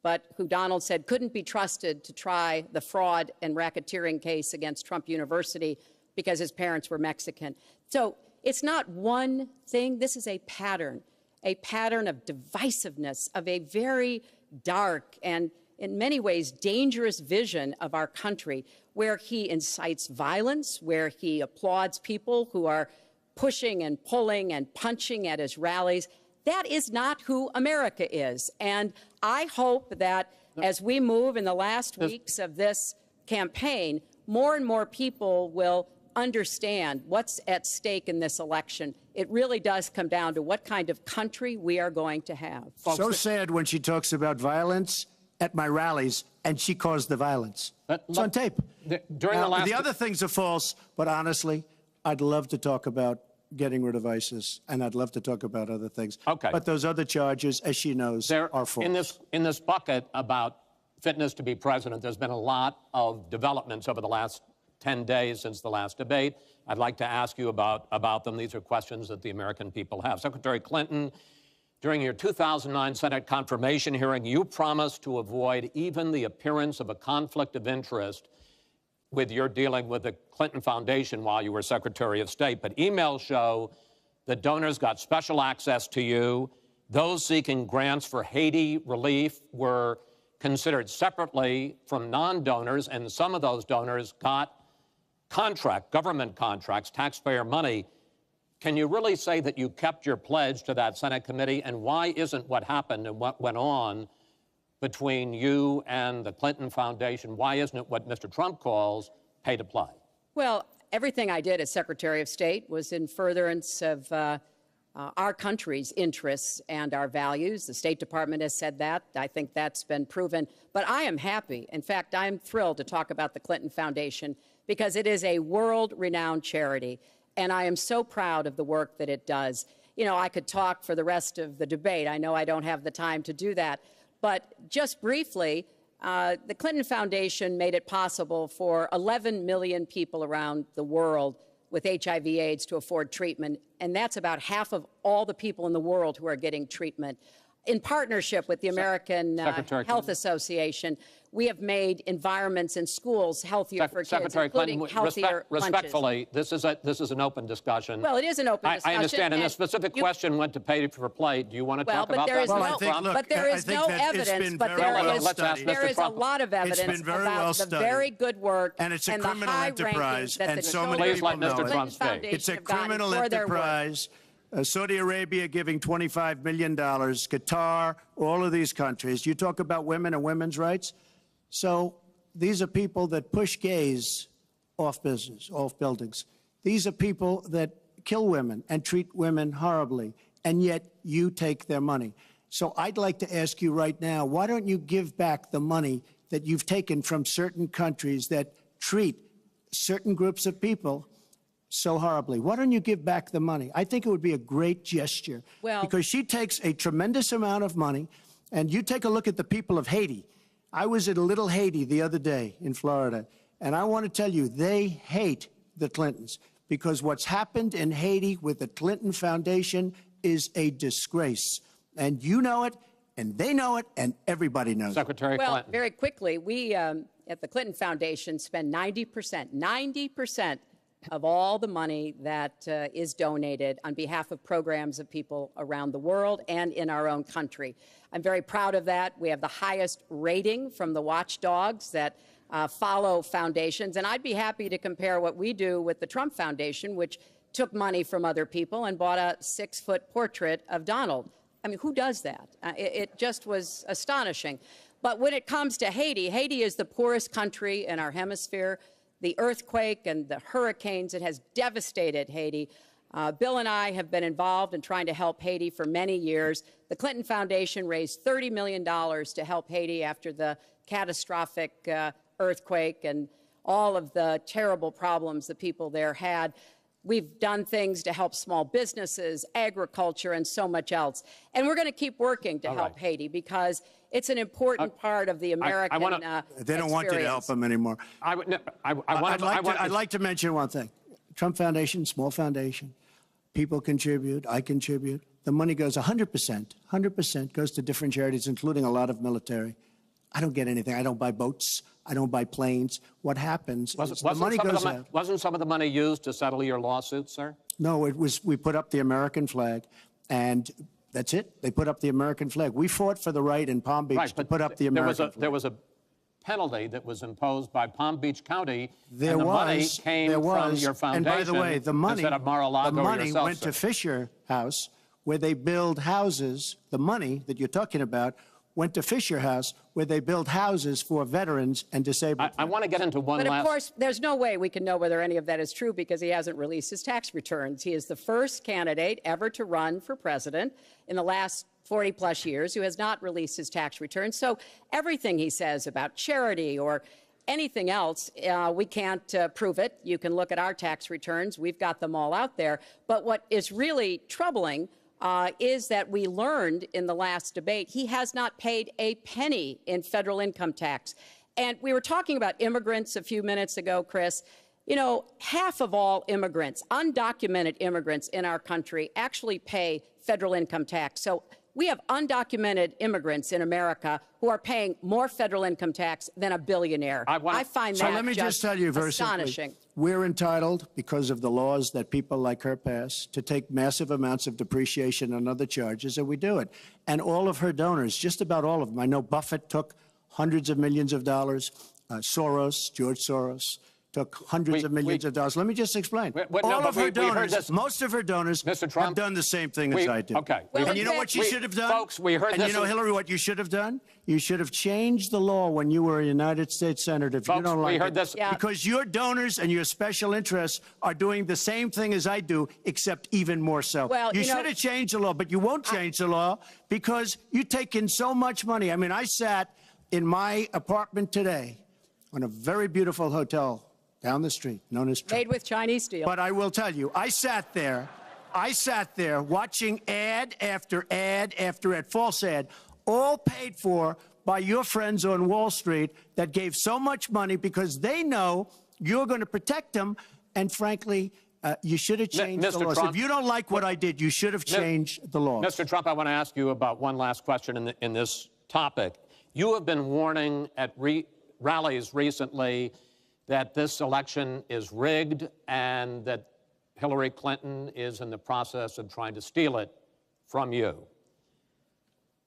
but who Donald said couldn't be trusted to try the fraud and racketeering case against Trump University because his parents were Mexican. So it's not one thing. This is a pattern of divisiveness, of a very dark and in many ways dangerous vision of our country, where he incites violence, where he applauds people who are pushing and pulling and punching at his rallies. That is not who America is. And I hope that as we move in the last weeks of this campaign, more and more people will understand what's at stake in this election. It really does come down to what kind of country we are going to have. So sad when she talks about violence at my rallies, and she caused the violence. It's on tape. The other things are false, but honestly, I'd love to talk about getting rid of ISIS, and I'd love to talk about other things. Okay. But those other charges, as she knows, are false. In this bucket about fitness to be president, there's been a lot of developments over the last 10 days since the last debate. I'd like to ask you about them. These are questions that the American people have. Secretary Clinton, during your 2009 Senate confirmation hearing, you promised to avoid even the appearance of a conflict of interest with your dealing with the Clinton Foundation while you were Secretary of State, but emails show that donors got special access to you. Those seeking grants for Haiti relief were considered separately from non-donors, and some of those donors got government contracts, taxpayer money. Can you really say that you kept your pledge to that Senate committee? And why isn't what happened and what went on between you and the Clinton Foundation, why isn't it what Mr. Trump calls pay to play? Well, everything I did as Secretary of State was in furtherance of our country's interests and our values. The State Department has said that. I think that's been proven. But I am happy. In fact, I'm thrilled to talk about the Clinton Foundation because it is a world-renowned charity, and I am so proud of the work that it does. You know, I could talk for the rest of the debate. I know I don't have the time to do that. But just briefly, the Clinton Foundation made it possible for 11 million people around the world with HIV/AIDS to afford treatment, and that's about half of all the people in the world who are getting treatment. In partnership with the American Health Association, we have made environments in schools healthier for kids, including healthier respectfully, this is an open discussion. Well, it is an open discussion. I understand, and the specific question went to pay for play. Do you want to talk about that? But there is no evidence, but there is a lot of evidence about the very good work and it's a and criminal the high enterprise, rankings that and the so many people know Clinton it. It's a have gotten criminal for their work. enterprise. Saudi Arabia giving $25 million, Qatar, all of these countries. You talk about women and women's rights. So these are people that push gays off buildings. These are people that kill women and treat women horribly, and yet you take their money. So I'd like to ask you right now, why don't you give back the money that you've taken from certain countries that treat certain groups of people so horribly? Why don't you give back the money? I think it would be a great gesture, because she takes a tremendous amount of money, and you take a look at the people of Haiti. I was at a little Haiti the other day in Florida, and I want to tell you, they hate the Clintons, because what's happened in Haiti with the Clinton Foundation is a disgrace. And you know it, and they know it, and everybody knows Secretary it. Clinton. Well, very quickly, we at the Clinton Foundation spend 90% of all the money that is donated on behalf of programs of people around the world and in our own country. I'm very proud of that. We have the highest rating from the watchdogs that follow foundations, and I'd be happy to compare what we do with the Trump Foundation, which took money from other people and bought a 6-foot portrait of Donald. I mean, who does that? It just was astonishing. But when it comes to Haiti, Haiti is the poorest country in our hemisphere. The earthquake and the hurricanes, it has devastated Haiti. Bill and I have been involved in trying to help Haiti for many years. The Clinton Foundation raised $30 million to help Haiti after the catastrophic earthquake and all of the terrible problems the people there had. We've done things to help small businesses, agriculture, and so much else. And we're going to keep working to help Haiti because it's an important part of the American They don't want you to help them anymore. I'd like to mention one thing. Trump Foundation, small foundation. People contribute. I contribute. The money goes 100% goes to different charities, including a lot of military. I don't get anything. I don't buy boats. I don't buy planes. What happens is the money goes out. Wasn't some of the money used to settle your lawsuit, sir? No, it was. We put up the American flag, and that's it. They put up the American flag. We fought for the right in Palm Beach to put up the American flag. There was a penalty that was imposed by Palm Beach County, and the money came from your foundation. And by the way, the money went to Fisher House, where they build houses. The money that you're talking about went to Fisher House, where they build houses for veterans and disabled. I want to get into one last... But of course, there's no way we can know whether any of that is true because he hasn't released his tax returns. He is the first candidate ever to run for president in the last 40-plus years who has not released his tax returns. So everything he says about charity or anything else, we can't prove it. You can look at our tax returns. We've got them all out there. But what is really troubling is that we learned in the last debate he has not paid a penny in federal income tax. And we were talking about immigrants a few minutes ago, Chris. You know, half of all immigrants, undocumented immigrants in our country, actually pay federal income tax. So We have undocumented immigrants in America who are paying more federal income tax than a billionaire. I find that so let me just tell you very astonishing. Simply, we're entitled, because of the laws that people like her pass, to take massive amounts of depreciation and other charges, and we do it. And all of her donors, just about all of them, I know Buffett took hundreds of millions of dollars, George Soros, took hundreds of millions of dollars. Let me just explain. All of her donors, most of her donors have done the same thing as I did. Okay. Well, and you know what you should have done? Folks, we heard and this. You know, Hillary, what you should have done? You should have changed the law when you were a United States Senator. If you don't like it. Yeah. Because your donors and your special interests are doing the same thing as I do, except even more so. Well, you should have changed the law, but you won't change the law because you take in so much money. I mean, I sat in my apartment today on a very beautiful hotel down the street, known as Trump. Made with Chinese steel. But I will tell you, I sat there watching ad after ad after ad, false ad, all paid for by your friends on Wall Street that gave so much money because they know you're going to protect them. And frankly, you should have changed the laws. Trump, if you don't like what I did, you should have changed the laws. Mr. Trump, I want to ask you about one last question in this topic. You have been warning at rallies recently that this election is rigged and that Hillary Clinton is in the process of trying to steal it from you.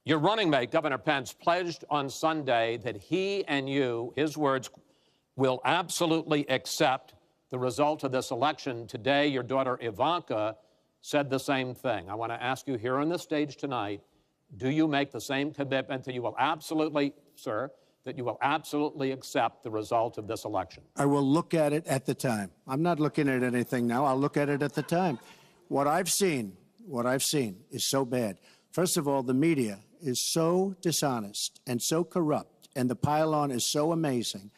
Your running mate, Governor Pence, pledged on Sunday that he and you, his words, will absolutely accept the result of this election. Today, your daughter Ivanka said the same thing. I want to ask you here on the stage tonight, do you make the same commitment that you will absolutely, sir, that you will absolutely accept the result of this election? I will look at it at the time. I'm not looking at anything now. I'll look at it at the time. What I've seen is so bad. First of all, the media is so dishonest and so corrupt, and the pile-on is so amazing.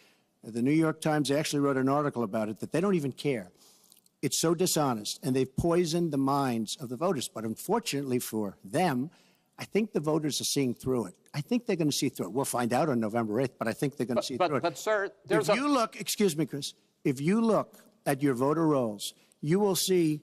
The New York Times actually wrote an article about it that they don't even care. It's so dishonest, and they've poisoned the minds of the voters. But unfortunately for them, I think the voters are seeing through it. I think they're going to see through it. We'll find out on November 8th, but I think they're going to see through it. But, sir, if you look, excuse me, Chris, if you look at your voter rolls, you will see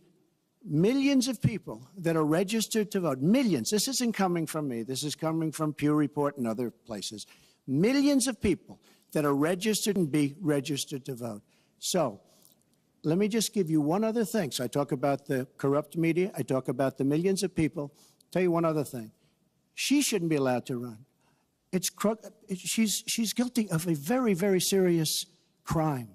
millions of people that are registered to vote. Millions. This isn't coming from me. This is coming from Pew Report and other places. Millions of people that are registered and be registered to vote. So let me just give you one other thing. So I talk about the corrupt media. I talk about the millions of people. Tell you one other thing. She shouldn't be allowed to run. She's guilty of a very, very serious crime.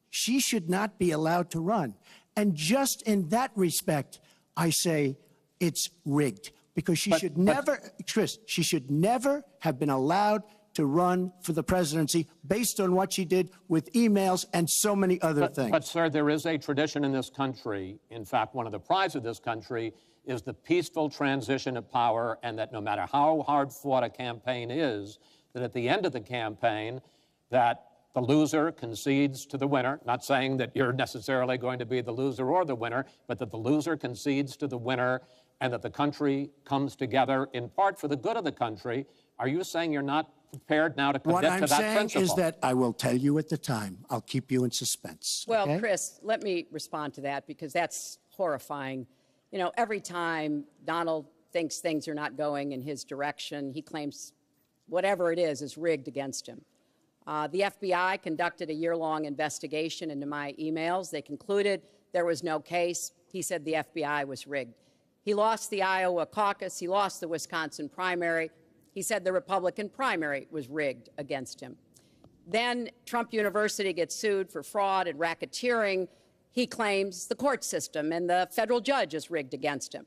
She should not be allowed to run. And just in that respect, I say it's rigged because she should never, Chris, she should never have been allowed to run for the presidency based on what she did with emails and so many other things. But, sir, there is a tradition in this country. In fact, one of the prides of this country is the peaceful transition of power, and that no matter how hard fought a campaign is, that at the end of the campaign, that the loser concedes to the winner, not saying that you're necessarily going to be the loser or the winner, but that the loser concedes to the winner and that the country comes together in part for the good of the country. Are you saying you're not prepared now to commit to that principle? What I'm saying is that I will tell you at the time. I'll keep you in suspense. Well, okay? Chris, let me respond to that because that's horrifying. You know, every time Donald thinks things are not going in his direction, he claims whatever it is rigged against him. The FBI conducted a year-long investigation into my emails. They concluded there was no case. He said the FBI was rigged. He lost the Iowa caucus. He lost the Wisconsin primary. He said the Republican primary was rigged against him. Then Trump University gets sued for fraud and racketeering. He claims the court system and the federal judge is rigged against him.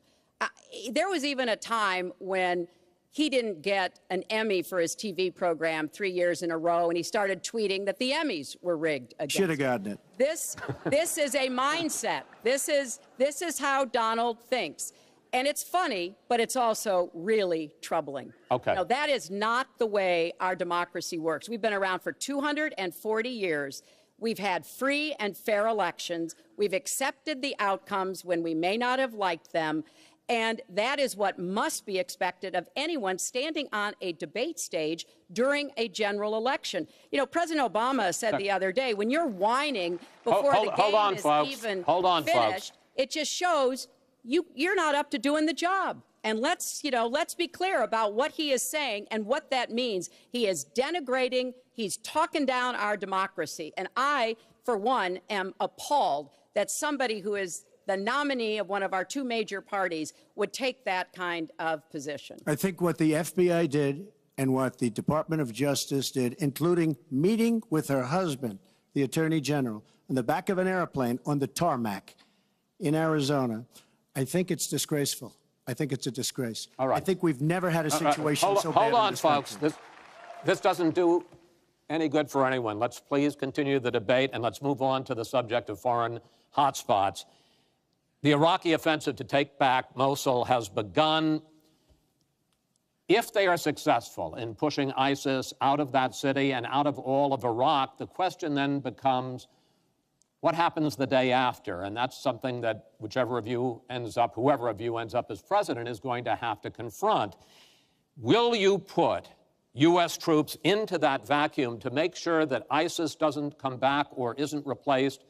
There was even a time when he didn't get an Emmy for his TV program 3 years in a row, and he started tweeting that the Emmys were rigged against him. Should have gotten it. This is a mindset. This is how Donald thinks. And it's funny, but it's also really troubling. Okay. Now, that is not the way our democracy works. We've been around for 240 years. We've had free and fair elections. We've accepted the outcomes when we may not have liked them. And that is what must be expected of anyone standing on a debate stage during a general election. You know, President Obama said the other day, when you're whining before the game is even finished, it just shows you're not up to doing the job. And let's be clear about what he is saying and what that means. He is denigrating, he's talking down our democracy. And I, for one, am appalled that somebody who is the nominee of one of our two major parties would take that kind of position. I think what the FBI did and what the Department of Justice did, including meeting with her husband, the Attorney General, in the back of an airplane on the tarmac in Arizona, I think it's disgraceful. I think it's a disgrace. All right. I think we've never had a situation so bad. Hold on, in this folks. country. This doesn't do any good for anyone. Let's please continue the debate, and let's move on to the subject of foreign hotspots. The Iraqi offensive to take back Mosul has begun. If they are successful in pushing ISIS out of that city and out of all of Iraq, the question then becomes, what happens the day after? And that's something that whoever of you ends up as president is going to have to confront. Will you put U.S. troops into that vacuum to make sure that ISIS doesn't come back or isn't replaced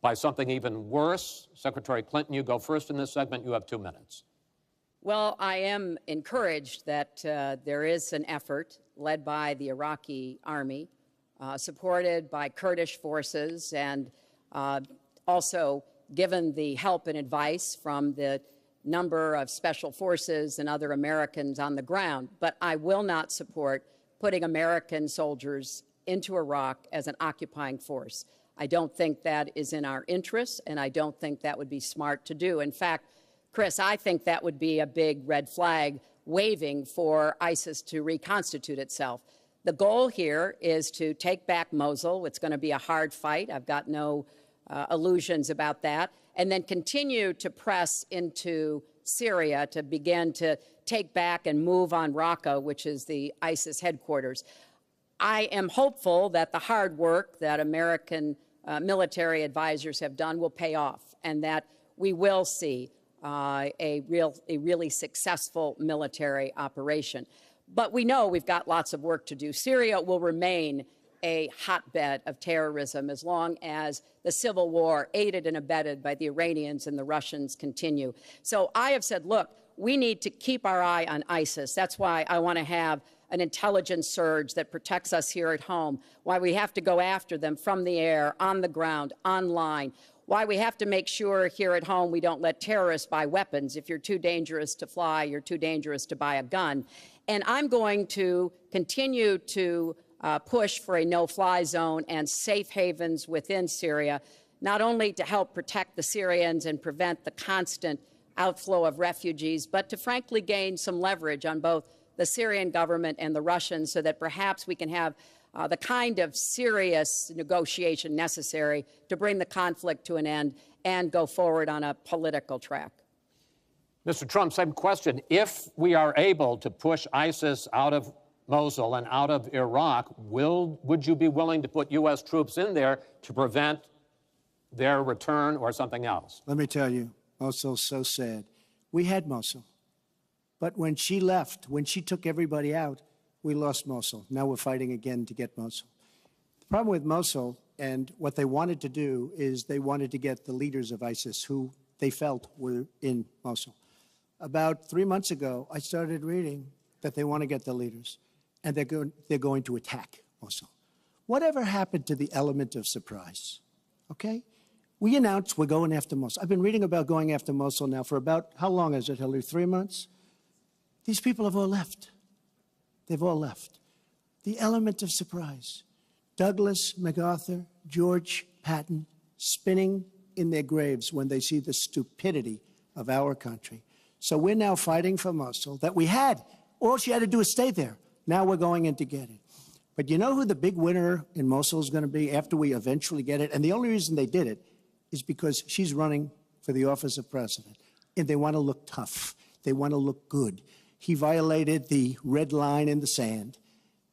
by something even worse? Secretary Clinton, you go first in this segment. You have 2 minutes. Well, I am encouraged that there is an effort led by the Iraqi army, supported by Kurdish forces, and also given the help and advice from the number of special forces and other Americans on the ground. But I will not support putting American soldiers into Iraq as an occupying force. I don't think that is in our interests, and I don't think that would be smart to do. In fact, Chris, I think that would be a big red flag waving for ISIS to reconstitute itself. The goal here is to take back Mosul. It's going to be a hard fight. I've got no illusions about that. And then continue to press into Syria to begin to take back and move on Raqqa, which is the ISIS headquarters. I am hopeful that the hard work that American military advisors have done will pay off, and that we will see a really successful military operation. But we know we've got lots of work to do. Syria will remain a hotbed of terrorism as long as the civil war, aided and abetted by the Iranians and the Russians, continue. So I have said, look, we need to keep our eye on ISIS. That's why I want to have an intelligence surge that protects us here at home, why we have to go after them from the air, on the ground, online, why we have to make sure here at home we don't let terrorists buy weapons. If you're too dangerous to fly, you're too dangerous to buy a gun. And I'm going to continue to push for a no-fly zone and safe havens within Syria, not only to help protect the Syrians and prevent the constant outflow of refugees, but to frankly gain some leverage on both the Syrian government and the Russians so that perhaps we can have the kind of serious negotiation necessary to bring the conflict to an end and go forward on a political track. Mr. Trump, same question. If we are able to push ISIS out of Mosul and out of Iraq, would you be willing to put U.S. troops in there to prevent their return or something else? Let me tell you, Mosul's so sad. We had Mosul. But when she left, when she took everybody out, we lost Mosul. Now we're fighting again to get Mosul. The problem with Mosul and what they wanted to do is they wanted to get the leaders of ISIS who they felt were in Mosul. About 3 months ago, I started reading that they want to get the leaders and they're going to attack Mosul. Whatever happened to the element of surprise? Okay? We announced we're going after Mosul. I've been reading about going after Mosul now for about, how long is it, Hillary? 3 months? These people have all left. They've all left. The element of surprise. Douglas MacArthur, George Patton, spinning in their graves when they see the stupidity of our country. So we're now fighting for Mosul that we had. All she had to do is stay there. Now we're going in to get it. But you know who the big winner in Mosul is going to be after we eventually get it? And the only reason they did it is because she's running for the office of president. And they want to look tough. They want to look good. He violated the red line in the sand.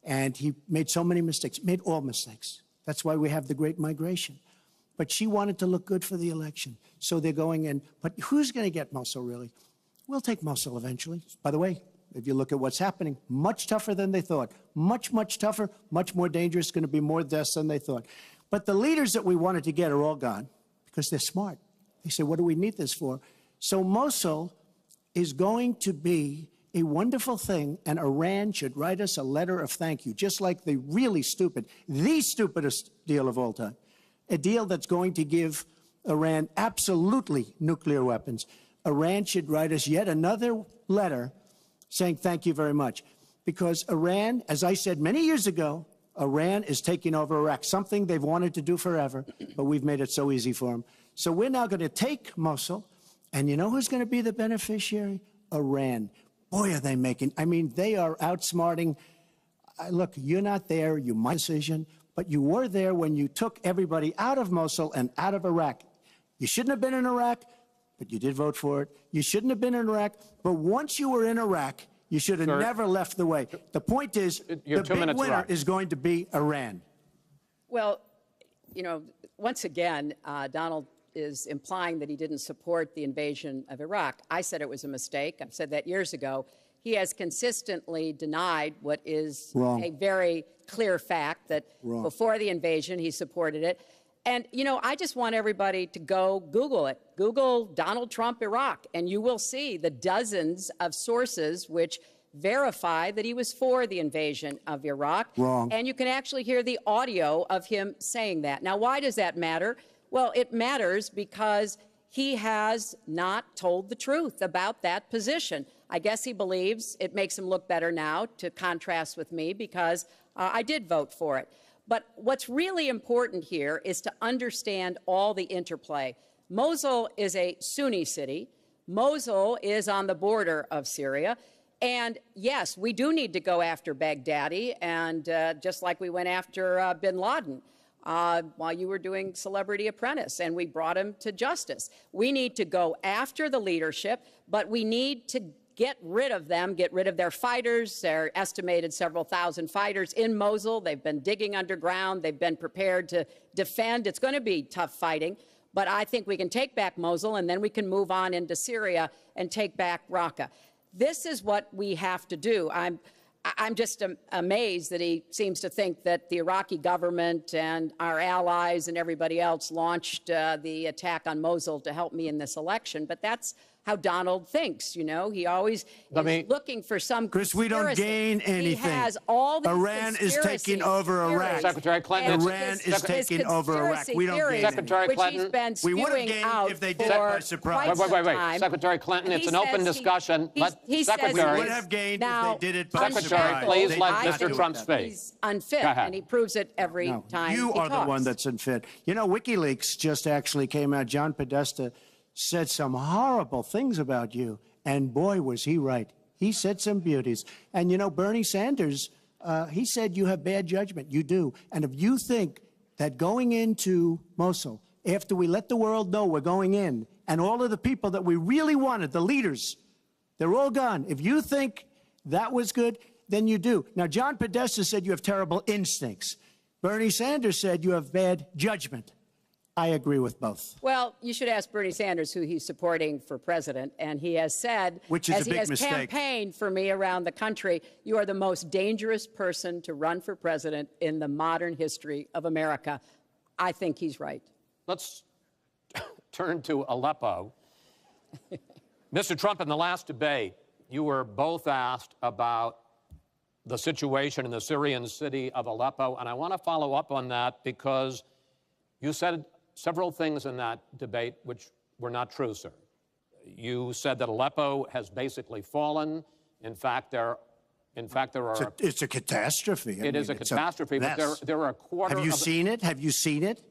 And he made so many mistakes, made all mistakes. That's why we have the Great Migration. But she wanted to look good for the election. So they're going in. But who's going to get Mosul, really? We'll take Mosul eventually. By the way, if you look at what's happening, much tougher than they thought. Much, much tougher, much more dangerous, going to be more deaths than they thought. But the leaders that we wanted to get are all gone because they're smart. They say, what do we need this for? So Mosul, is going to be a wonderful thing, and Iran should write us a letter of thank you, just like the stupidest deal of all time, a deal that's going to give Iran absolutely nuclear weapons. Iran should write us yet another letter saying thank you very much, because Iran, as I said many years ago, Iran is taking over Iraq, something they've wanted to do forever, but we've made it so easy for them. So we're now going to take Mosul, and you know who's going to be the beneficiary? Iran. Boy, are they making, I mean, they are outsmarting. Look, you're not there, you my decision, but you were there when you took everybody out of Mosul and out of Iraq. You shouldn't have been in Iraq, but you did vote for it. You shouldn't have been in Iraq, but once you were in Iraq, you should have never left the way. The point is, the big winner is going to be Iran. Well, you know, once again, Donald is implying that he didn't support the invasion of Iraq. I said it was a mistake. I've said that years ago. He has consistently denied what is a very clear fact, that before the invasion, he supported it. And, you know, I just want everybody to go Google it. Google Donald Trump Iraq, and you will see the dozens of sources which verify that he was for the invasion of Iraq. And you can actually hear the audio of him saying that. Now, why does that matter? Well, it matters because he has not told the truth about that position. I guess he believes it makes him look better now, to contrast with me, because I did vote for it. But what's really important here is to understand all the interplay. Mosul is a Sunni city. Mosul is on the border of Syria. And yes, we do need to go after Baghdadi, and just like we went after bin Laden while you were doing Celebrity Apprentice, and we brought him to justice. We need to go after the leadership, but we need to get rid of them, get rid of their fighters. They're estimated several thousand fighters in Mosul. They've been digging underground. They've been prepared to defend. It's going to be tough fighting, but I think we can take back Mosul, and then we can move on into Syria and take back Raqqa. This is what we have to do. I'm just amazed that he seems to think that the Iraqi government and our allies and everybody else launched the attack on Mosul to help me in this election. But that's how Donald thinks, you know. He always is looking for some Chris, we don't gain anything. He has all these Iran is taking over Iraq. Secretary Clinton. Iran is taking over Iraq. We don't gain Secretary Clinton. We would have gained if they did it by surprise. Wait. Secretary Clinton, it's an open discussion. Secretary. We would have gained if they did it by surprise. Secretary, please let Mr. Trump speak. He's unfit, and he proves it every time You he are talks. the one that's unfit. You know, WikiLeaks just actually came out. John Podesta said some horrible things about you, and boy, was he right. He said some beauties. And, you know, Bernie Sanders, he said you have bad judgment. You do. And if you think that going into Mosul, after we let the world know we're going in, and all of the people that we really wanted, the leaders, they're all gone. If you think that was good, then you do. Now, John Podesta said you have terrible instincts. Bernie Sanders said you have bad judgment. I agree with both. Well, you should ask Bernie Sanders who he's supporting for president, and he has said, which is as he has campaigned for me around the country, you are the most dangerous person to run for president in the modern history of America. I think he's right. Let's turn to Aleppo. Mr. Trump, in the last debate, you were both asked about the situation in the Syrian city of Aleppo, and I want to follow up on that because you said several things in that debate which were not true, sir. You said that Aleppo has basically fallen. In fact, there are... It's a catastrophe. It is a catastrophe, but there are a quarter of... Have you seen it? Have you seen it?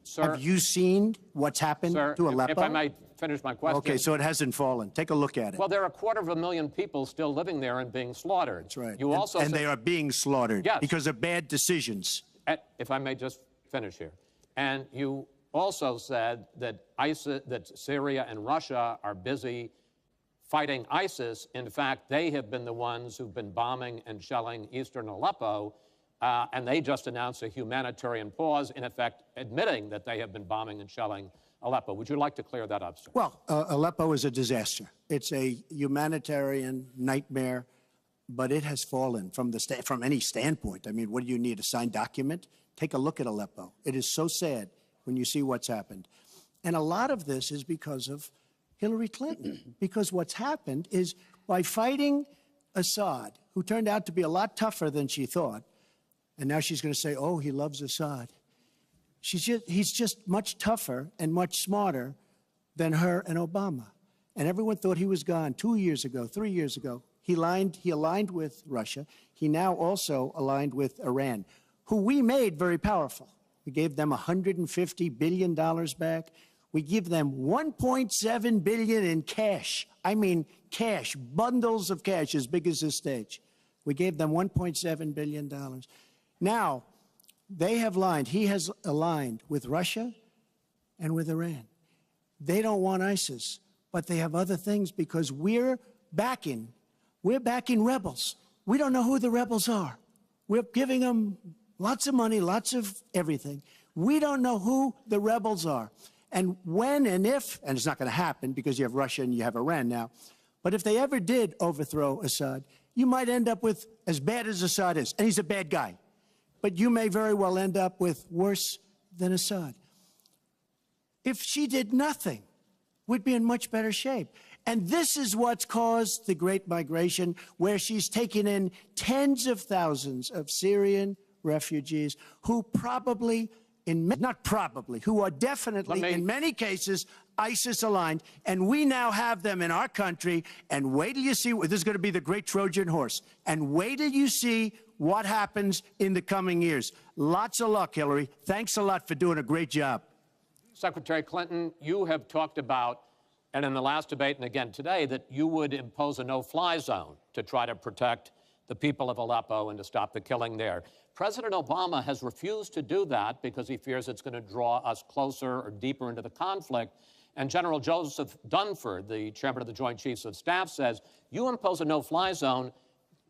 Sir, have you seen what's happened to Aleppo? If I might finish my question. Okay, so it hasn't fallen. Take a look at it. Well, there are 250,000 people still living there and being slaughtered. That's right. You also and they are being slaughtered because of bad decisions. If I may just finish here. And you also said that Syria and Russia are busy fighting ISIS. In fact, they have been the ones who've been bombing and shelling eastern Aleppo, and they just announced a humanitarian pause, in effect admitting that they have been bombing and shelling Aleppo. Would you like to clear that up, sir? Well, Aleppo is a disaster. It's a humanitarian nightmare, but it has fallen from any standpoint. I mean, what do you need, a signed document? Take a look at Aleppo. It is so sad when you see what's happened. And a lot of this is because of Hillary Clinton. Because what's happened is by fighting Assad, who turned out to be a lot tougher than she thought, and now she's going to say, oh, he loves Assad. He's just much tougher and much smarter than her and Obama. And everyone thought he was gone 2 years ago, 3 years ago. He aligned with Russia. He now also aligned with Iran, who we made very powerful. We gave them $150 billion back. We give them $1.7 billion in cash. I mean cash, bundles of cash as big as this stage. We gave them $1.7 billion. Now, they have aligned. He has aligned with Russia and with Iran. They don't want ISIS, but they have other things because we're backing rebels. We don't know who the rebels are. We're giving them lots of money, lots of everything. We don't know who the rebels are. And when and if, and it's not going to happen because you have Russia and you have Iran now, but if they ever did overthrow Assad, you might end up with as bad as Assad is, and he's a bad guy. But you may very well end up with worse than Assad. If she did nothing, we'd be in much better shape. And this is what's caused the Great Migration, where she's taken in tens of thousands of Syrian refugees who probably, who are definitely, in many cases, ISIS-aligned. And we now have them in our country. And wait till you see, this is going to be the great Trojan horse. And wait till you see what happens in the coming years. Lots of luck, Hillary. Thanks a lot for doing a great job. Secretary Clinton, you have talked about, and in the last debate and again today, that you would impose a no-fly zone to try to protect the people of Aleppo and to stop the killing there. President Obama has refused to do that because he fears it's going to draw us closer or deeper into the conflict. And General Joseph Dunford, the chairman of the Joint Chiefs of Staff, says, you impose a no-fly zone,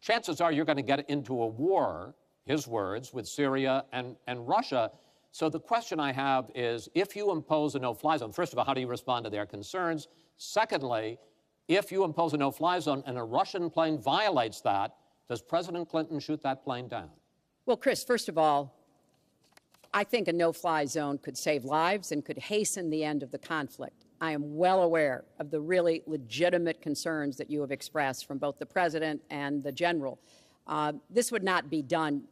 chances are you're going to get into a war, his words, with Syria and Russia. So the question I have is, if you impose a no-fly zone, first of all, how do you respond to their concerns? Secondly, if you impose a no-fly zone and a Russian plane violates that, does President Clinton shoot that plane down? Well, Chris, first of all, I think a no-fly zone could save lives and could hasten the end of the conflict. I am well aware of the really legitimate concerns that you have expressed from both the president and the general. This would not be done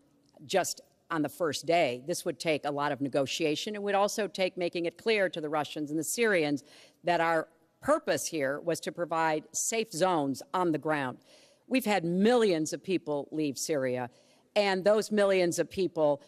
just on the first day. This would take a lot of negotiation. It would also take making it clear to the Russians and the Syrians that our purpose here was to provide safe zones on the ground. We've had millions of people leave Syria, and those millions of people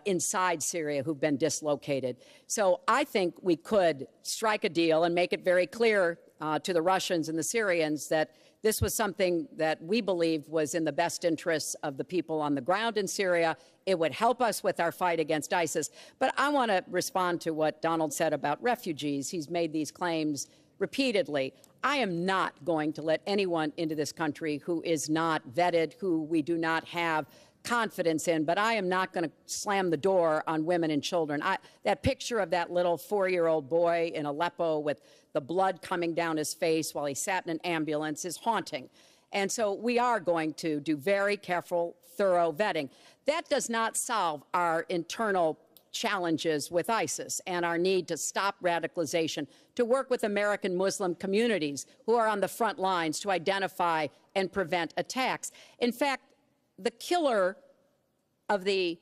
inside Syria who've been dislocated. So I think we could strike a deal and make it very clear to the Russians and the Syrians that this was something that we believed was in the best interests of the people on the ground in Syria. It would help us with our fight against ISIS. But I want to respond to what Donald said about refugees. He's made these claims repeatedly. I am not going to let anyone into this country who is not vetted, who we do not have confidence in, but I am not going to slam the door on women and children. That picture of that little 4-year-old boy in Aleppo with the blood coming down his face while he sat in an ambulance is haunting. And so we are going to do very careful, thorough vetting. That does not solve our internal challenges with ISIS and our need to stop radicalization, to work with American Muslim communities who are on the front lines to identify and prevent attacks. In fact, the killer of the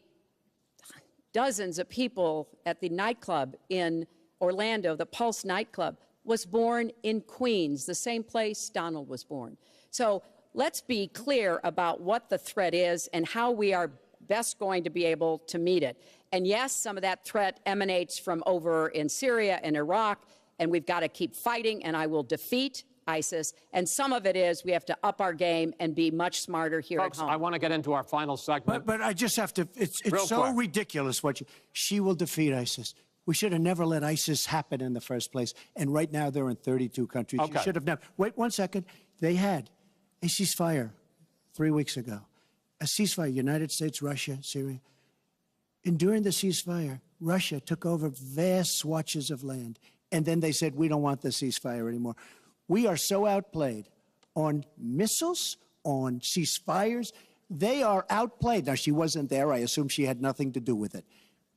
dozens of people at the nightclub in Orlando, the Pulse nightclub, was born in Queens, the same place Donald was born. So let's be clear about what the threat is and how we are best going to be able to meet it. And yes, some of that threat emanates from over in Syria and Iraq, and we've got to keep fighting, and I will defeat ISIS. And some of it is we have to up our game and be much smarter here Folks, at home. I want to get into our final segment. But I just have to, it's so ridiculous what she will defeat ISIS. We should have never let ISIS happen in the first place. And right now they're in 32 countries. Okay. You should have never. Wait 1 second. They had a ceasefire 3 weeks ago. A ceasefire, United States, Russia, Syria. And during the ceasefire, Russia took over vast swatches of land. And then they said, we don't want the ceasefire anymore. We are so outplayed on missiles, on ceasefires. They are outplayed. Now, she wasn't there. I assume she had nothing to do with it.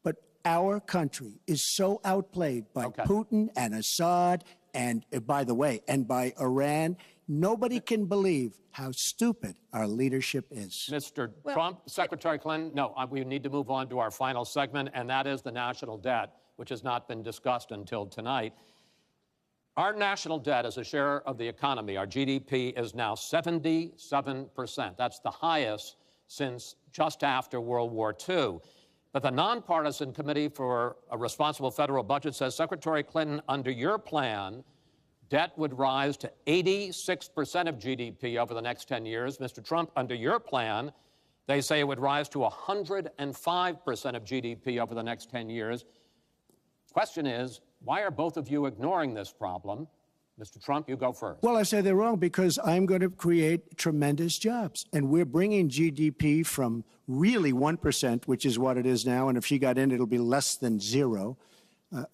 But our country is so outplayed by Putin and Assad and by the way, and by Iran. Nobody can believe how stupid our leadership is. Mr. Trump, Secretary Clinton, no, we need to move on to our final segment, and that is the national debt, which has not been discussed until tonight. Our national debt as a share of the economy, our GDP, is now 77%. That's the highest since just after World War II. But the Nonpartisan Committee for a Responsible Federal Budget says, Secretary Clinton, under your plan, debt would rise to 86% of GDP over the next 10 years. Mr. Trump, under your plan, they say it would rise to 105% of GDP over the next 10 years. Question is, why are both of you ignoring this problem? Mr. Trump, you go first. Well, I say they're wrong because I'm going to create tremendous jobs. And we're bringing GDP from really 1%, which is what it is now. And if she got in, it'll be less than zero.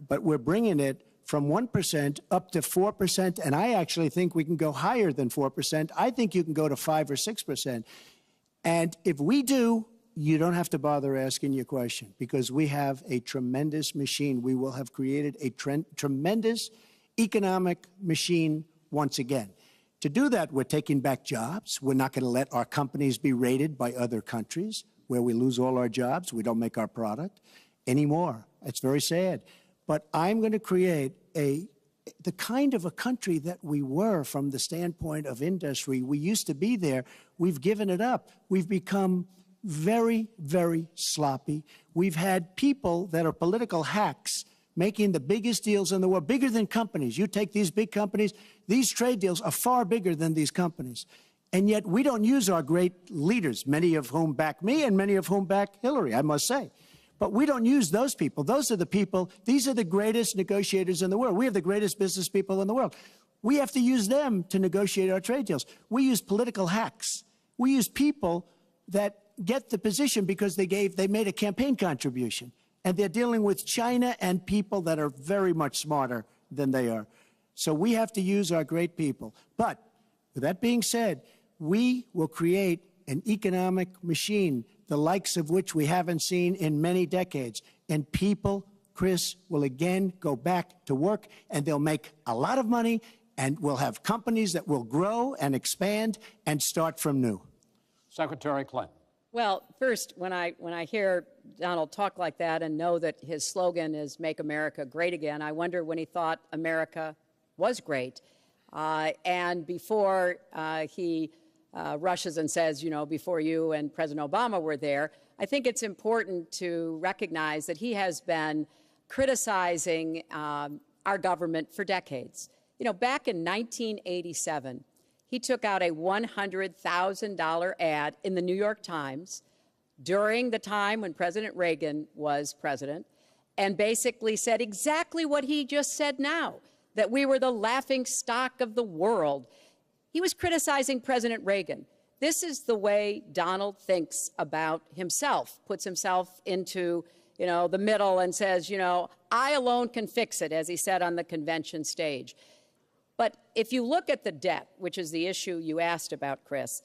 But we're bringing it from 1% up to 4%, and I actually think we can go higher than 4%. I think you can go to 5 or 6%. And if we do, you don't have to bother asking your question, because we have a tremendous machine. We will have created a tremendous economic machine once again. To do that, we're taking back jobs. We're not going to let our companies be raided by other countries where we lose all our jobs. We don't make our product anymore. It's very sad. But I'm going to create the kind of a country that we were from the standpoint of industry. We used to be there. We've given it up. We've become very, very sloppy. We've had people that are political hacks making the biggest deals in the world, bigger than companies. You take these big companies, these trade deals are far bigger than these companies. And yet we don't use our great leaders, many of whom back me and many of whom back Hillary, I must say. But we don't use those people. Those are the people, these are the greatest negotiators in the world. We have the greatest business people in the world. We have to use them to negotiate our trade deals. We use political hacks. We use people that get the position because they made a campaign contribution. And they're dealing with China and people that are very much smarter than they are. So we have to use our great people. But with that being said, we will create an economic machine, the likes of which we haven't seen in many decades. And people, Chris, will again go back to work, and they'll make a lot of money, and we'll have companies that will grow and expand and start from new. Secretary Clinton. Well, first, when I hear Donald talk like that and know that his slogan is "Make America Great Again," I wonder when he thought America was great. And before he rushes and says, you know, before you and President Obama were there, I think it's important to recognize that he has been criticizing our government for decades. You know, back in 1987, he took out a $100,000 ad in the New York Times during the time when President Reagan was president and basically said exactly what he just said now, that we were the laughing stock of the world. He was criticizing President Reagan. This is the way Donald thinks about himself, puts himself into, you know, the middle and says, you know, I alone can fix it, as he said on the convention stage. But if you look at the debt, which is the issue you asked about, Chris,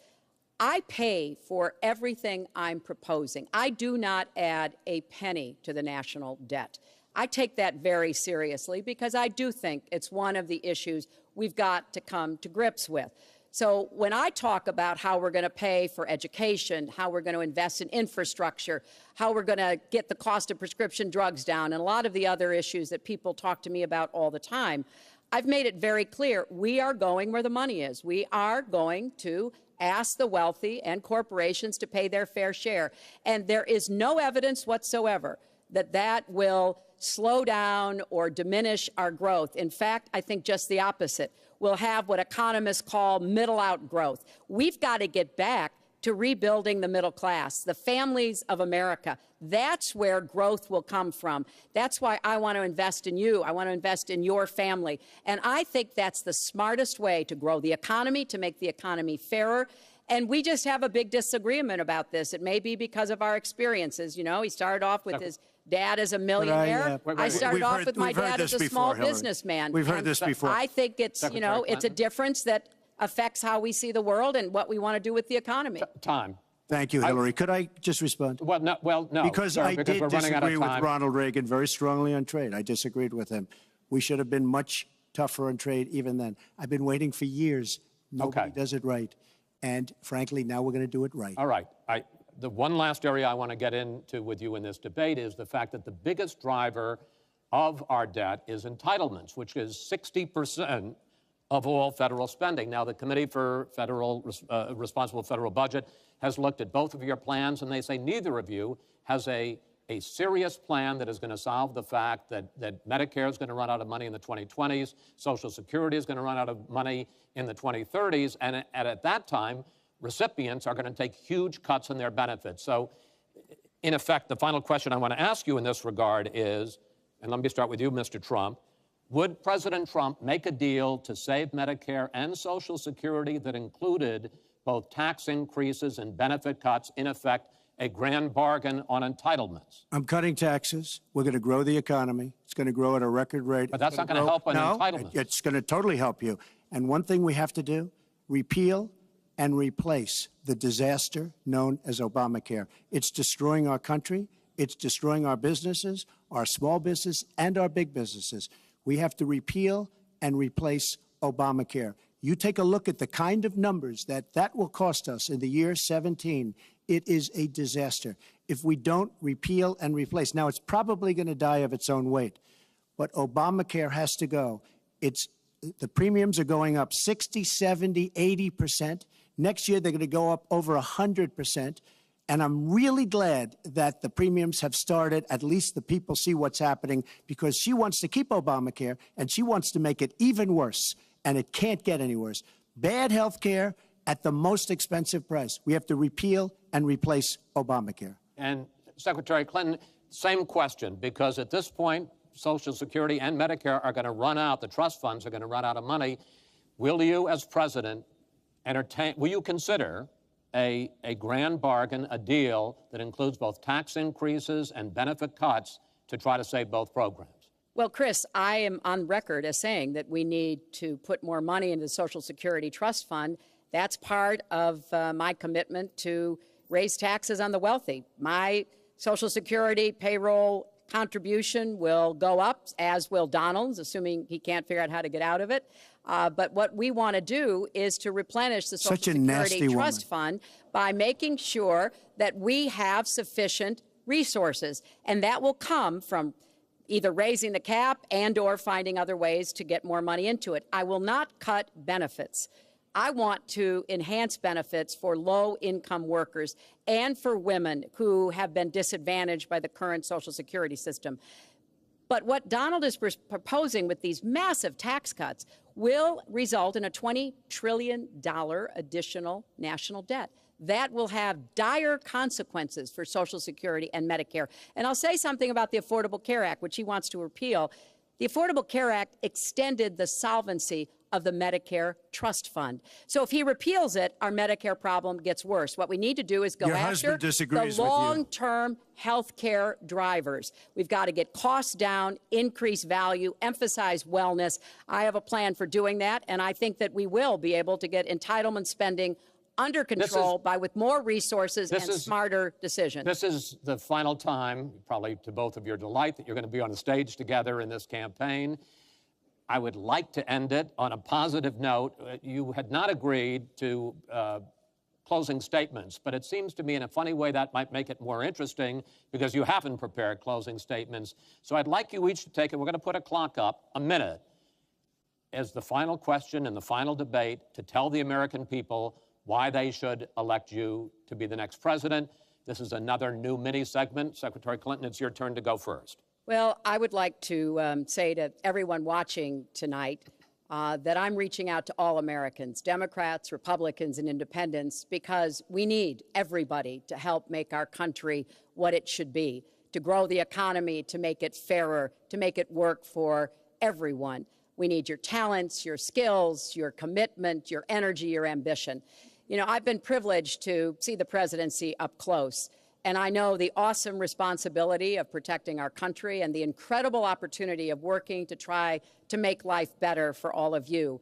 I pay for everything I'm proposing. I do not add a penny to the national debt. I take that very seriously because I do think it's one of the issues we've got to come to grips with. So when I talk about how we're going to pay for education, how we're going to invest in infrastructure, how we're going to get the cost of prescription drugs down, and a lot of the other issues that people talk to me about all the time, I've made it very clear we are going where the money is. We are going to ask the wealthy and corporations to pay their fair share. And there is no evidence whatsoever that that will slow down or diminish our growth. In fact, I think just the opposite. We'll have what economists call middle-out growth. We've got to get back to rebuilding the middle class, the families of America. That's where growth will come from. That's why I want to invest in you. I want to invest in your family. And I think that's the smartest way to grow the economy, to make the economy fairer. And we just have a big disagreement about this. It may be because of our experiences. You know, he started off with his dad as a millionaire. I started off with my dad as a small businessman. We've heard this before. I think it's, you know, it's a difference that affects how we see the world and what we want to do with the economy. Time. Thank you, Hillary. Could I just respond? Well, no. Because sir, I because did we're running out of disagree with time. Ronald Reagan very strongly on trade. I disagreed with him. We should have been much tougher on trade even then. I've been waiting for years. Nobody does it right. And frankly, now we're going to do it right. All right. The one last area I want to get into with you in this debate is the fact that the biggest driver of our debt is entitlements, which is 60% of all federal spending. Now, the Committee for Responsible Federal Budget has looked at both of your plans, and they say neither of you has a serious plan that is going to solve the fact that Medicare is going to run out of money in the 2020s, Social Security is going to run out of money in the 2030s, and at that time, recipients are going to take huge cuts in their benefits. So, in effect, the final question I want to ask you in this regard is, and let me start with you, Mr. Trump, would President Trump make a deal to save Medicare and Social Security that included both tax increases and benefit cuts, in effect, a grand bargain on entitlements? I'm cutting taxes. We're going to grow the economy. It's going to grow at a record rate. But that's not going to help on entitlements. It's going to totally help you. And one thing we have to do, repeal and replace the disaster known as Obamacare. It's destroying our country. It's destroying our businesses, our small business, and our big businesses. We have to repeal and replace Obamacare. You take a look at the kind of numbers that will cost us in the year 17. It is a disaster if we don't repeal and replace. Now, it's probably going to die of its own weight, but Obamacare has to go. The premiums are going up 60, 70, 80%. Next year, they're going to go up over 100%. And I'm really glad that the premiums have started. At least the people see what's happening, because she wants to keep Obamacare and she wants to make it even worse. And it can't get any worse. Bad health care at the most expensive price. We have to repeal and replace Obamacare. And Secretary Clinton, same question, because at this point, Social Security and Medicare are going to run out. The trust funds are going to run out of money. Will you, as president, will you consider a grand bargain, a deal that includes both tax increases and benefit cuts to try to save both programs? Well, Chris, I am on record as saying that we need to put more money into the Social Security Trust Fund. That's part of my commitment to raise taxes on the wealthy. My Social Security payroll contribution will go up, as will Donald's, assuming he can't figure out how to get out of it. But what we want to do is to replenish the Social Security Trust Fund by making sure that we have sufficient resources. And that will come from either raising the cap and or finding other ways to get more money into it. I will not cut benefits. I want to enhance benefits for low-income workers and for women who have been disadvantaged by the current Social Security system. But what Donald is proposing with these massive tax cuts will result in a $20 trillion additional national debt. That will have dire consequences for Social Security and Medicare. And I'll say something about the Affordable Care Act, which he wants to repeal. The Affordable Care Act extended the solvency of the Medicare Trust Fund. So if he repeals it, our Medicare problem gets worse. What we need to do is go after the long-term health care drivers. We've got to get costs down, increase value, emphasize wellness. I have a plan for doing that, and I think that we will be able to get entitlement spending under control with more resources and smarter decisions. This is the final time, probably to both of your delight, that you're going to be on the stage together in this campaign. I would like to end it on a positive note. You had not agreed to closing statements, but it seems to me in a funny way that might make it more interesting because you haven't prepared closing statements. So I'd like you each to take it. We're going to put a clock up, a minute, as the final question in the final debate to tell the American people why they should elect you to be the next president. This is another new mini segment. Secretary Clinton, it's your turn to go first. Well, I would like to say to everyone watching tonight that I'm reaching out to all Americans, Democrats, Republicans, and independents, because we need everybody to help make our country what it should be, to grow the economy, to make it fairer, to make it work for everyone. We need your talents, your skills, your commitment, your energy, your ambition. You know, I've been privileged to see the presidency up close, and I know the awesome responsibility of protecting our country and the incredible opportunity of working to try to make life better for all of you.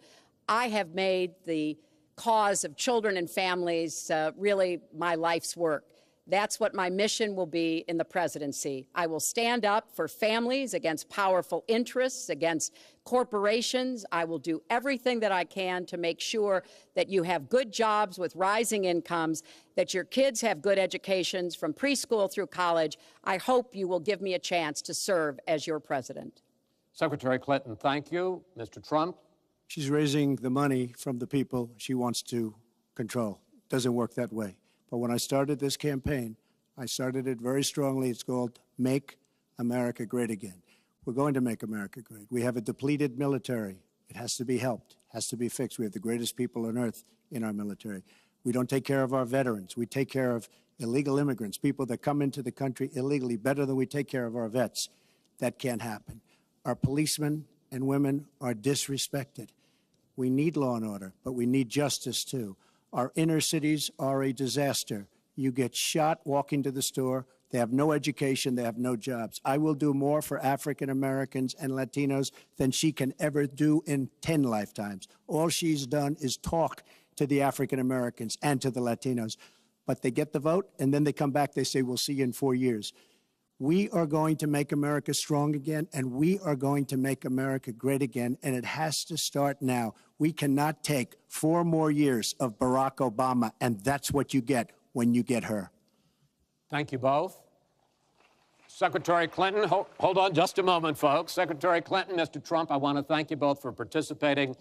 I have made the cause of children and families really my life's work. That's what my mission will be in the presidency. I will stand up for families against powerful interests, against corporations. I will do everything that I can to make sure that you have good jobs with rising incomes, that your kids have good educations from preschool through college. I hope you will give me a chance to serve as your president. Secretary Clinton, thank you. Mr. Trump? She's raising the money from the people she wants to control. It doesn't work that way. But when I started this campaign, I started it very strongly. It's called Make America Great Again. We're going to make America great. We have a depleted military. It has to be helped, has to be fixed. We have the greatest people on earth in our military. We don't take care of our veterans. We take care of illegal immigrants, people that come into the country illegally, better than we take care of our vets. That can't happen. Our policemen and women are disrespected. We need law and order, but we need justice too. Our inner cities are a disaster. You get shot walking to the store. They have no education. They have no jobs. I will do more for African Americans and Latinos than she can ever do in 10 lifetimes. All she's done is talk to the African Americans and to the Latinos. But they get the vote, and then they come back. They say, we'll see you in 4 years. We are going to make America strong again, and we are going to make America great again, and it has to start now. We cannot take 4 more years of Barack Obama, and that's what you get when you get her. Thank you both. Secretary Clinton, hold on just a moment, folks. Secretary Clinton, Mr. Trump, I want to thank you both for participating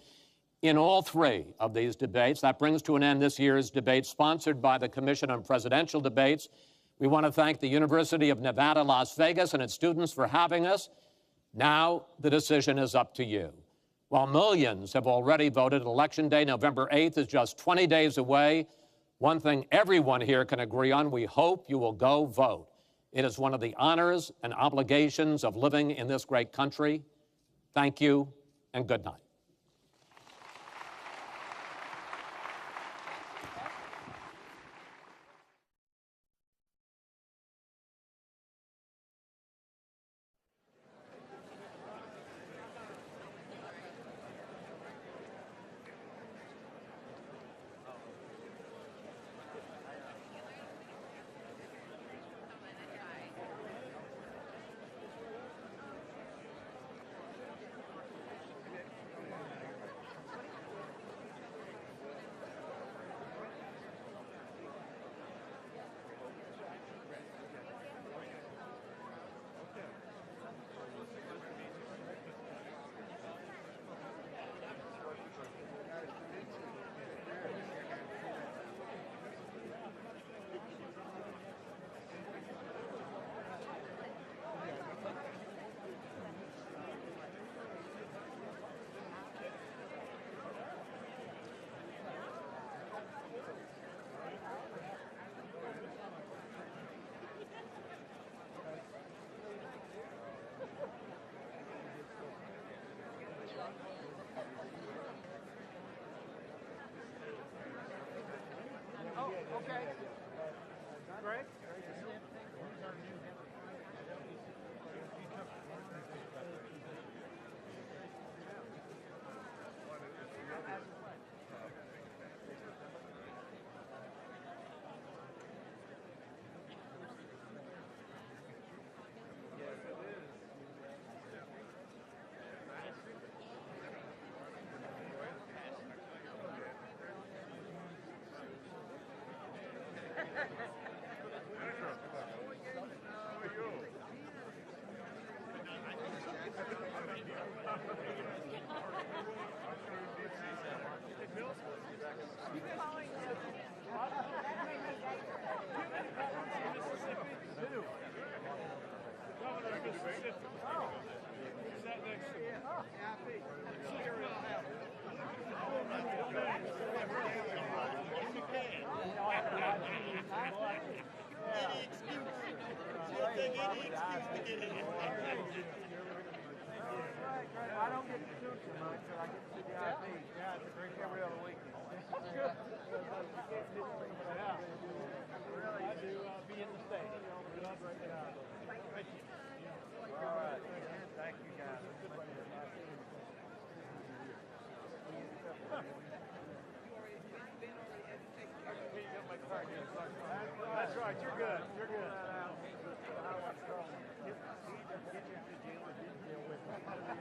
in all 3 of these debates. That brings to an end this year's debate sponsored by the Commission on Presidential Debates. We want to thank the University of Nevada, Las Vegas, and its students for having us. Now the decision is up to you. While millions have already voted, Election Day, November 8th, is just 20 days away. One thing everyone here can agree on: we hope you will go vote. It is one of the honors and obligations of living in this great country. Thank you, and good night.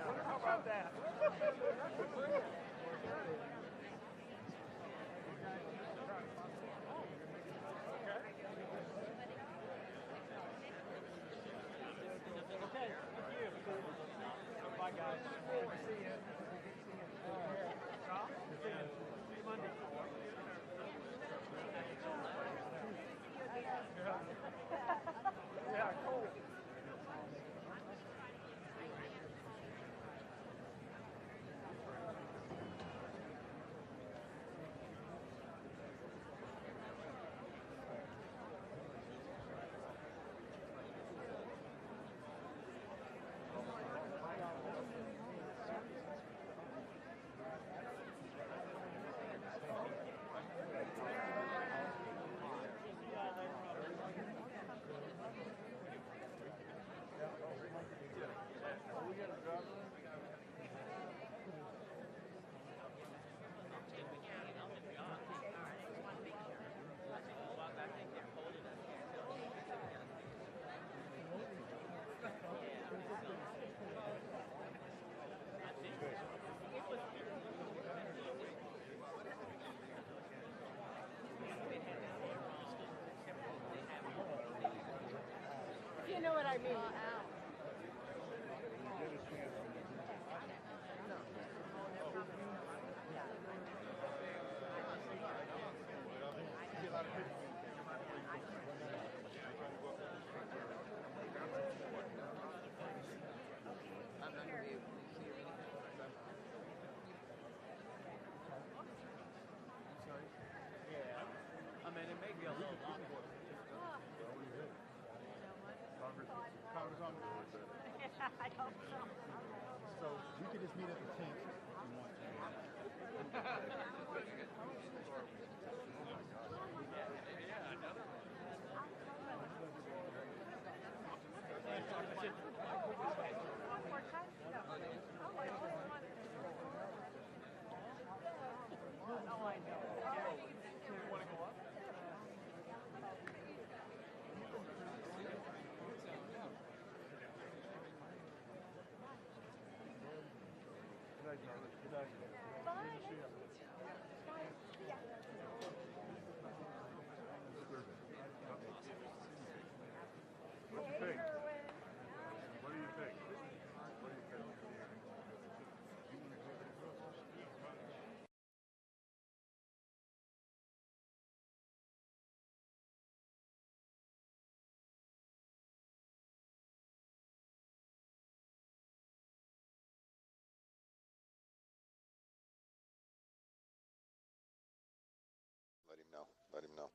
How about that? Okay, thank you. Bye, guys. Good to see you. Tom? See you Monday. Yeah, cool. You know what I mean? I mean, it may be a little longer. Congress on board, but Yeah, I hope so. so we could just meet at the tent if you want to. One more time? No. Oh, I always wanted to. Oh, I know. You want to go up? Good night, Charlie. Good night. Bye. Good to see you. Yeah. What do you Hey, think? Erwin. What do you think? What do you think? Let him know. Let him know.